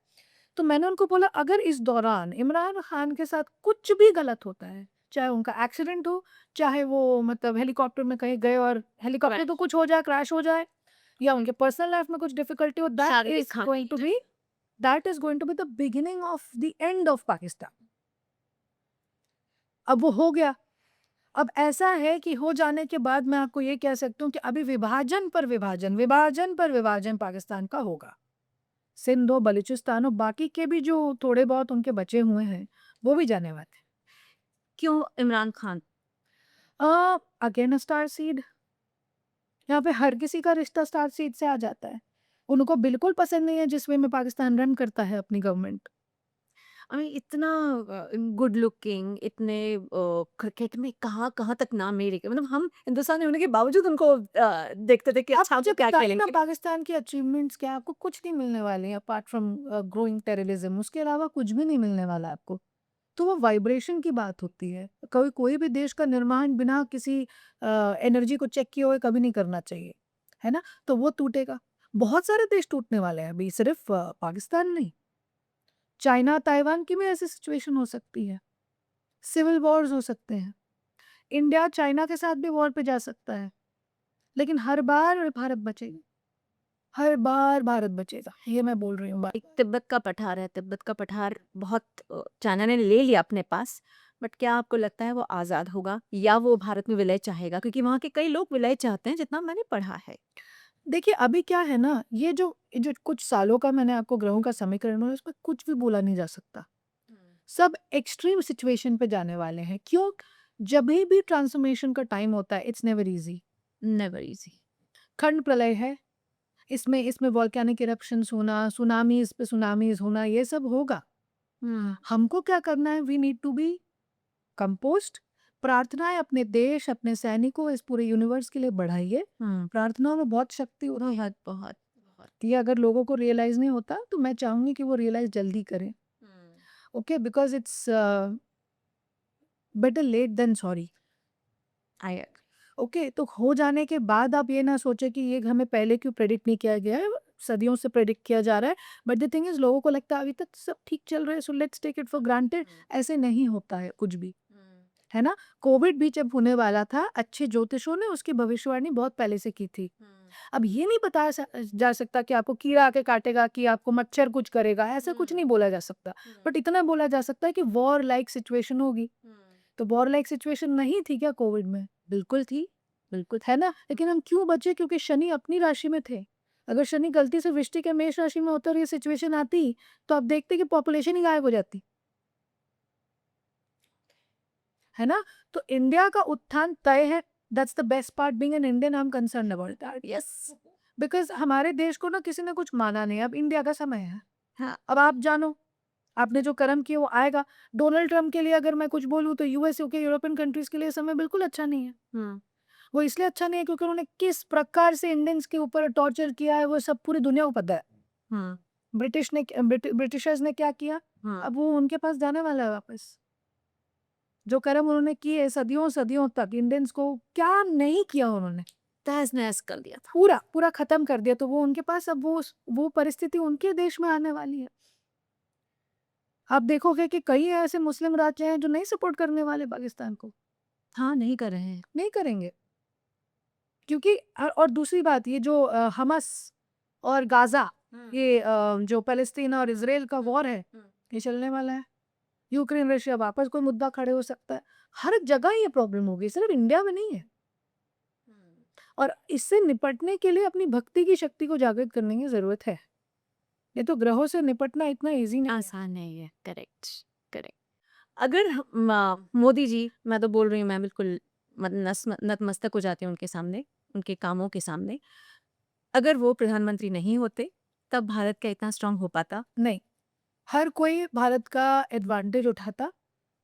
तो मैंने उनको बोला, अगर इस दौरान इमरान खान के साथ कुछ भी गलत होता है, चाहे उनका एक्सीडेंट हो, चाहे वो मतलब हेलीकॉप्टर में कहीं गए और हेलीकॉप्टर तो कुछ हो जाए, क्रैश हो जाए, या उनके पर्सनल लाइफ में कुछ डिफिकल्टी हो, शारीरिक हानि that is going to be the beginning of the end of Pakistan. अब वो हो गया। अब ऐसा है कि हो जाने के बाद मैं आपको ये कह सकती हूँ कि अभी विभाजन पर विभाजन, विभाजन पर विभाजन पाकिस्तान का होगा। सिंध हो, बलूचिस्तान हो, बाकी के भी जो थोड़े बहुत उनके बचे हुए हैं, वो भी जाने वाले हैं। क्यों Imran Khan? Again star seed, यहाँ पे हर किसी का रिश्ता स्टार सीड से आ जाता है। उनको बिल्कुल पसंद नहीं है जिस वे में पाकिस्तान रन करता है अपनी गवर्नमेंट। इतना गुड लुकिंग, इतने क्रिकेट में कहाँ-कहाँ तक नाम नहीं लेके, मतलब हम हिंदुस्तानी होने के बावजूद उनको देखते थे कि आप अच्छा हम मुझे तो क्या बताइए ना, खेलेंगे। पाकिस्तान की अचीवमेंट्स क्या, आपको कुछ नहीं मिलने वाले हैं अपार्ट फ्रॉम ग्रोइंग टेररिज्म, उसके अलावा कुछ भी नहीं मिलने वाला है आपको। तो वो वाइब्रेशन की बात होती है। कोई कोई भी देश का निर्माण बिना किसी एनर्जी को चेक किए हुए कभी नहीं करना चाहिए, है ना? तो वो टूटेगा। बहुत सारे देश टूटने वाले हैं अभी, सिर्फ पाकिस्तान नहीं। चाइना, ताइवान की भी ऐसी सिचुएशन हो सकती है। सिविल वॉर्स हो सकते हैं। इंडिया चाइना के साथ भी वॉर पे जा सकता है। लेकिन हर बार भारत बचेगा। हर बार भारत बचेगा। ये मैं बोल रही हूँ बात। एक तिब्बत का पठार है, तिब्बत का पठार बहुत चाइना ने ले लिया अपने पास, बट क्या आपको लगता है वो आज़ाद होगा या वो भारत में विलय चाहेगा? क्योंकि वहाँ के कई लोग विलय चाहते हैं, जितना मैंने पढ़ा है। देखिए, अभी क्या है ना, ये जो कुछ सालों का मैंने आपको ग्रहों का समीकरण बोला, उसमें कुछ भी बोला नहीं जा सकता। सब एक्सट्रीम सिचुएशन पे जाने वाले हैं। क्यों? जभी भी ट्रांसफॉर्मेशन का टाइम होता है, it's never easy. Never easy. खंड प्रलय है, इसमें इसमें वोल्केनिक इरप्शंस होना, सुनामीज़ पे सुनामीज़ होना, ये सब होगा। हमको क्या करना है, we need to be compost. प्रार्थनाएँ अपने देश, अपने सैनिकों, इस पूरे यूनिवर्स के लिए बढ़ाइए। प्रार्थनाओं में बहुत शक्ति होती है। बहुत, बहुत, बहुत। ये अगर लोगों को रियलाइज़ नहीं होता, तो मैं चाहूँगी कि वो रियलाइज़ जल्दी करें। Okay, because it's better late than sorry. I agree. Okay, तो हो जाने के बाद आप ये ना सोचें कि ये हमें पहले क्यों प्रेडिक्ट नहीं किया गया है, सदियों से प्रेडिक्ट किया जा रहा है। बट द थिंग इज़, लोगों को लगता है अभी तक सब ठीक चल रहा है, so let's take it for granted. ऐसे नहीं होता है कुछ भी, है ना? कोविड भी जब होने वाला था, अच्छे ज्योतिषों ने उसकी भविष्यवाणी बहुत पहले से की थी। अब ये नहीं बताया जा सकता कि आपको कीड़ा आके काटेगा, कि आपको मच्छर कुछ करेगा, ऐसा कुछ नहीं बोला जा सकता। बट इतना बोला जा सकता है कि वॉर लाइक सिचुएशन होगी। तो वॉर लाइक सिचुएशन नहीं थी क्या कोविड में? बिल्कुल थी, बिल्कुल। है ना? लेकिन हम क्यों बचे? क्योंकि शनि अपनी राशि में थे। अगर शनि गलती से वृश्चिक या मेष राशि में होता और ये सिचुएशन आती, तो आप देखते कि पॉपुलेशन ही गायब हो जाती, है ना? तो इंडिया का उत्थान तय है। That's the best part, being an Indian, I am concerned about that. Yes. Because हमारे देश को ना किसी ने कुछ माना नहीं, अब इंडिया का समय है। हाँ। अब आप जानो, आपने जो कर्म किए वो आएगा। डोनाल्ड ट्रम्प के लिए अगर मैं कुछ बोलूँ, तो यूएस, यूके, यूरोपियन कंट्रीज़ के लिए समय बिल्कुल अच्छा नहीं है। वो इसलिए अच्छा नहीं है क्योंकि उन्होंने किस प्रकार से इंडियंस के ऊपर टॉर्चर किया है वो सब पूरी दुनिया को पता है। हाँ, ब्रिटिशर्स ने क्या किया, हाँ। अब वो उनके पास जाने वाला है वापस। जो कर्म उन्होंने किए सदियों तक इंडियंस को क्या नहीं किया उन्होंने, तहस-नहस कर दिया था। पूरा खत्म कर दिया, तो वो उनके पास अब वो परिस्थिति उनके देश में आने वाली है। आप देखोगे कि कई ऐसे मुस्लिम राज्य हैं जो नहीं सपोर्ट करने वाले पाकिस्तान को, हाँ, नहीं कर रहे हैं। नहीं करेंगे। क्योंकि और दूसरी बात ये जो हमास और गाज़ा, हुँ, ये जो फ़लस्तीन और इज़राइल का वॉर है, हुँ। ये चलने वाला है। यूक्रेन रशिया वापस कोई मुद्दा खड़े हो सकता है। हर जगह ये प्रॉब्लम होगी, सिर्फ इंडिया में नहीं है। हुँ। और इससे निपटने के लिए अपनी भक्ति की शक्ति को जागृत करने की ज़रूरत है। ये तो ग्रहों से निपटना इतना ईज़ी नहीं है। आसान नहीं है, करेक्ट, करेक्ट। अगर मोदी जी, मैं तो बोल रही हूँ, मैं बिल्कुल नतमस्तक हो जाती हूँ उनके सामने, उनके कामों के सामने। अगर वो प्रधानमंत्री नहीं होते, तब भारत क्या इतना स्ट्रॉन्ग हो पाता? नहीं, हर कोई भारत का एडवांटेज उठाता,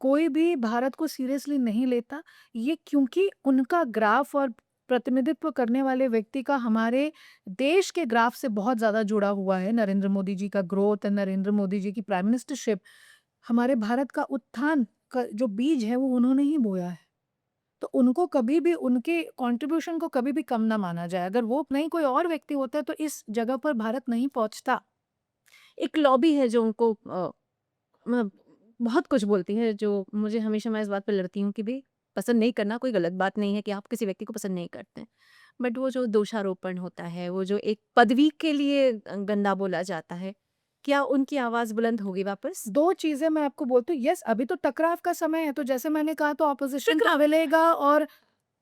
कोई भी भारत को सीरियसली नहीं लेता। ये क्योंकि उनका ग्राफ और प्रतिनिधित्व करने वाले व्यक्ति का हमारे देश के ग्राफ से बहुत ज़्यादा जुड़ा हुआ है। नरेंद्र मोदी जी का ग्रोथ, नरेंद्र मोदी जी की प्राइम मिनिस्टरशिप, हमारे भारत का उत्थान का जो बीज है वो उन्होंने ही बोया है। तो उनको कभी भी उनके कंट्रीब्यूशन को कभी भी कम ना माना जाए। अगर वो नहीं कोई और व्यक्ति होता तो इस जगह पर भारत नहीं पहुँचता। एक लॉबी है जो उनको मतलब बहुत कुछ बोलती है, जो मुझे हमेशा, मैं इस बात पे लड़ती हूँ कि भई पसंद नहीं करना कोई गलत बात नहीं है कि आप किसी व्यक्ति को पसंद नहीं करते हैं। बट वो जो दोषारोपण होता है, वो जो एक पदवी के लिए गंदा बोला जाता है, क्या उनकी आवाज़ बुलंद होगी वापस? 2 चीज़ें मैं आपको बोलती हूँ, यस अभी तो टकराव का समय है, तो जैसे मैंने कहा तो ऑपोज़िशन तो टकराव। मिलेगा और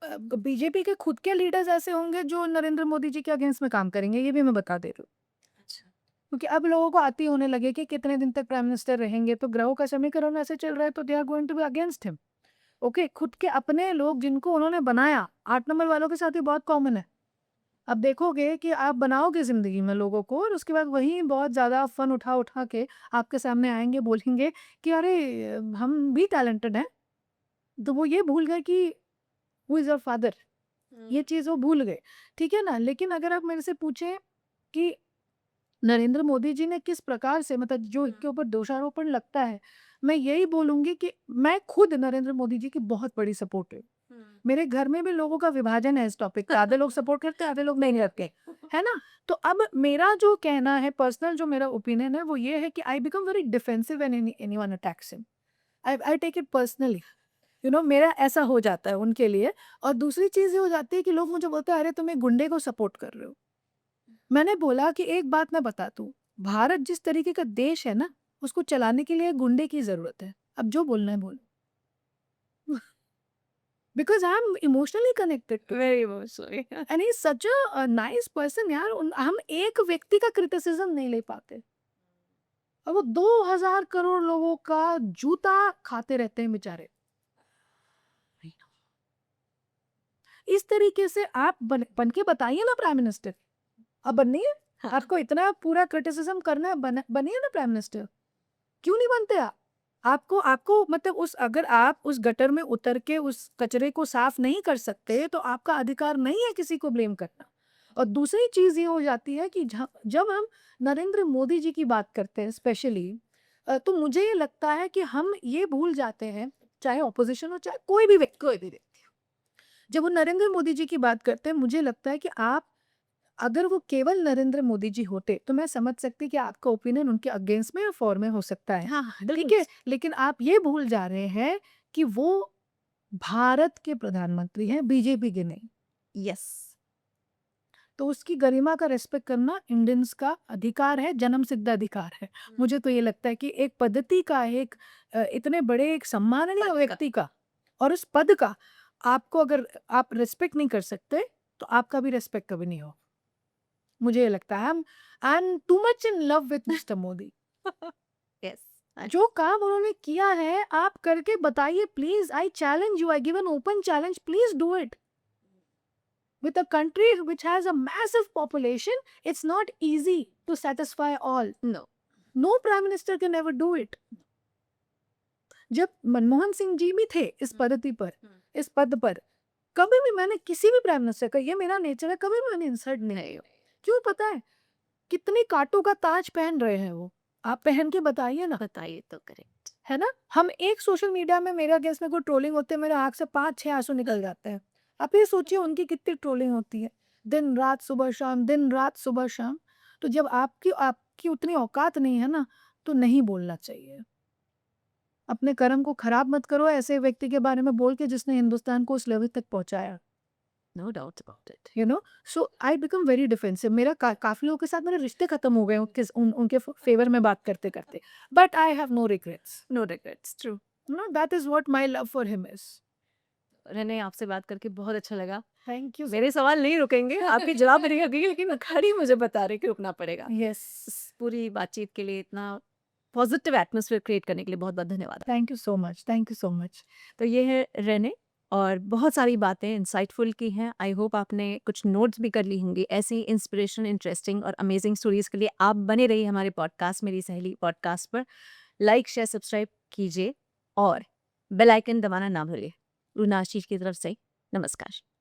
बीजेपी के खुद के लीडर्स ऐसे होंगे जो नरेंद्र मोदी जी के अगेंस्ट में काम करेंगे, ये भी मैं बता दे रही हूँ। अच्छा। क्योंकि अब लोगों को आती होने लगे कि कितने दिन तक प्राइम मिनिस्टर रहेंगे, तो ग्रहों का समीकरण ऐसे चल रहा है तो they are going to be against him. Okay, खुद के अपने लोग जिनको उन्होंने बनाया, 8 नंबर वालों के साथ ये बहुत कॉमन है। अब देखोगे कि आप बनाओगे ज़िंदगी में लोगों को और उसके बाद वही बहुत ज़्यादा फन उठा के आपके सामने आएँगे, बोलेंगे कि अरे! हम भी टैलेंटेड हैं। तो वो ये भूल गए कि हू इज़ योर फादर, हुँ। ये चीज़ वो भूल गए, ठीक है ना? लेकिन अगर आप मेरे से पूछें कि नरेंद्र मोदी जी ने किस प्रकार से मतलब जो हुँ, इनके ऊपर दोषारोपण लगता है, मैं यही बोलूँगी कि मैं खुद नरेंद्र मोदी जी की बहुत बड़ी सपोर्टर हूँ। हुँ। मेरे घर में भी लोगों का विभाजन है इस टॉपिक पे, आधे लोग सपोर्ट करते हैं, आधे लोग नहीं करते, है ना? तो अब मेरा जो कहना है पर्सनल जो मेरा ओपिनियन है वो ये है कि I become very defensive when anyone attacks him. I I take it personally, मेरा ऐसा हो जाता है उनके लिए। और दूसरी चीज़ ये हो जाती है कि लोग मुझे बोलते हैं, "अरे! तुम एक गुंडे को सपोर्ट कर रहे हो।" मैंने बोला कि एक बात मैं बताती हूँ, भारत जिस तरीके का देश है ना, उसको चलाने के लिए गुंडे की ज़रूरत है। अब जो बोलना है बोलो। Because I am emotionally connected to very emotionally. And he is such a nice person यार। हम एक व्यक्ति का क्रिटिसिज्म नहीं ले पाते और वो 2000 करोड़ लोगों का जूता खाते रहते हैं बेचारे। इस तरीके से आप बन के बताइए ना प्राइम मिनिस्टर। अब बननी है? हाँ। आपको इतना पूरा क्रिटिसिज्म करना है, बनिए ना प्राइम मिनिस्टर। क्यों नहीं बनते आप? आपको आपको मतलब उस अगर आप उस गटर में उतर के उस कचरे को साफ नहीं कर सकते, तो आपका अधिकार नहीं है किसी को ब्लेम करना। और दूसरी चीज़ ये हो जाती है कि जब हम नरेंद्र मोदी जी की बात करते हैं स्पेशली, तो मुझे ये लगता है कि हम ये भूल जाते हैं, चाहे ऑपोज़िशन हो, चाहे कोई भी व्यक्ति हो। जब वो नरेंद्र मोदी जी की बात करते हैं, मुझे लगता है कि आप अगर वो केवल नरेंद्र मोदी जी होते, तो मैं समझ सकती कि आपका ओपिनियन उनके अगेंस्ट में या फॉर में हो सकता है, हाँ, हाँ, ठीक बिल्कुल। है? लेकिन आप ये भूल जा रहे हैं कि वो भारत के प्रधानमंत्री हैं, बीजेपी के नहीं। यस। तो उसकी गरिमा का रिस्पेक्ट करना इंडियंस का अधिकार है, जन्मसिद्ध अधिकार है। हुँ। मुझे तो ये लगता है कि एक पद्धति का, एक इतने बड़े एक सम्माननीय पद का। व्यक्ति का और उस पद का आपको अगर आप रिस्पेक्ट नहीं कर सकते, तो आपका भी रिस्पेक्ट कभी नहीं हो। मुझे ये लगता है I am too much in love with mister Modi. Yes. जो काम उन्होंने किया है आप करके बताइए please. I challenge you, I give an open challenge, please do it. With a country which has a massive population, it's not easy to satisfy all. No. No prime minister can ever do it. जब मनमोहन सिंह जी भी थे इस हुँ, पद्धति पर, हुँ। इस पद पर, कभी भी मैंने किसी भी प्राइम मिनिस्टर का, ये मेरा नेचर है, कभी भी मैंने इंसल्ट नहीं नहीं किया। क्यों पता है? कितनी काँटों का ताज पहन रहे हैं वो। आप पहन के बताइए ना, बताइए तो करेक्ट। है ना? हम एक सोशल मीडिया में मेरे अगेंस्ट में कोई ट्रोलिंग होती है, मेरे आँख से 5-6 आँसू निकल जाते हैं। आप ये सोचिए उनकी कितनी ट्रोलिंग होती है। दिन-रात, सुबह-शाम, दिन-रात, सुबह-शाम। तो जब आपकी आपकी उतनी औकात नहीं है ना, तो नहीं बोलना चाहिए। अपने कर्म को खराब मत करो ऐसे व्यक्ति के बारे में बोल के जिसने हिंदुस्तान को उस लेवल तक पहुँचाया। No doubt about it. You know? So I become very defensive. मेरा काफ़ी लोगों के साथ मेरे रिश्ते खत्म हो गए उनके फ़ेवर में बात करते-करते। But I have no regrets. No regrets, true. No, that is what my love for him is. Renee, आपसे बात करके बहुत अच्छा लगा। थैंक यू सो मेरे सवाल नहीं रुकेंगे, आपके जवाब नहीं रुकेंगे, लेकिन खड़ी मुझे बता रहे कि रुकना पड़ेगा। यस। इस पूरी बातचीत के लिए, इतना पॉजिटिव एटमॉस्फेयर क्रिएट करने के लिए बहुत-बहुत धन्यवाद। Thank you so much. Thank you so much. तो ये है रेने, और बहुत सारी बातें इंसाइटफुल की हैं। आई होप आपने कुछ नोट्स भी कर ली होंगी। ऐसी इंस्पिरेशन, इंटरेस्टिंग और अमेजिंग स्टोरीज़ के लिए आप बने रहिए हमारे पॉडकास्ट मेरी सहेली पॉडकास्ट पर। लाइक, शेयर, सब्सक्राइब कीजिए और बेल आइकन दबाना ना भूलिए। रूना आशीष की तरफ से नमस्कार।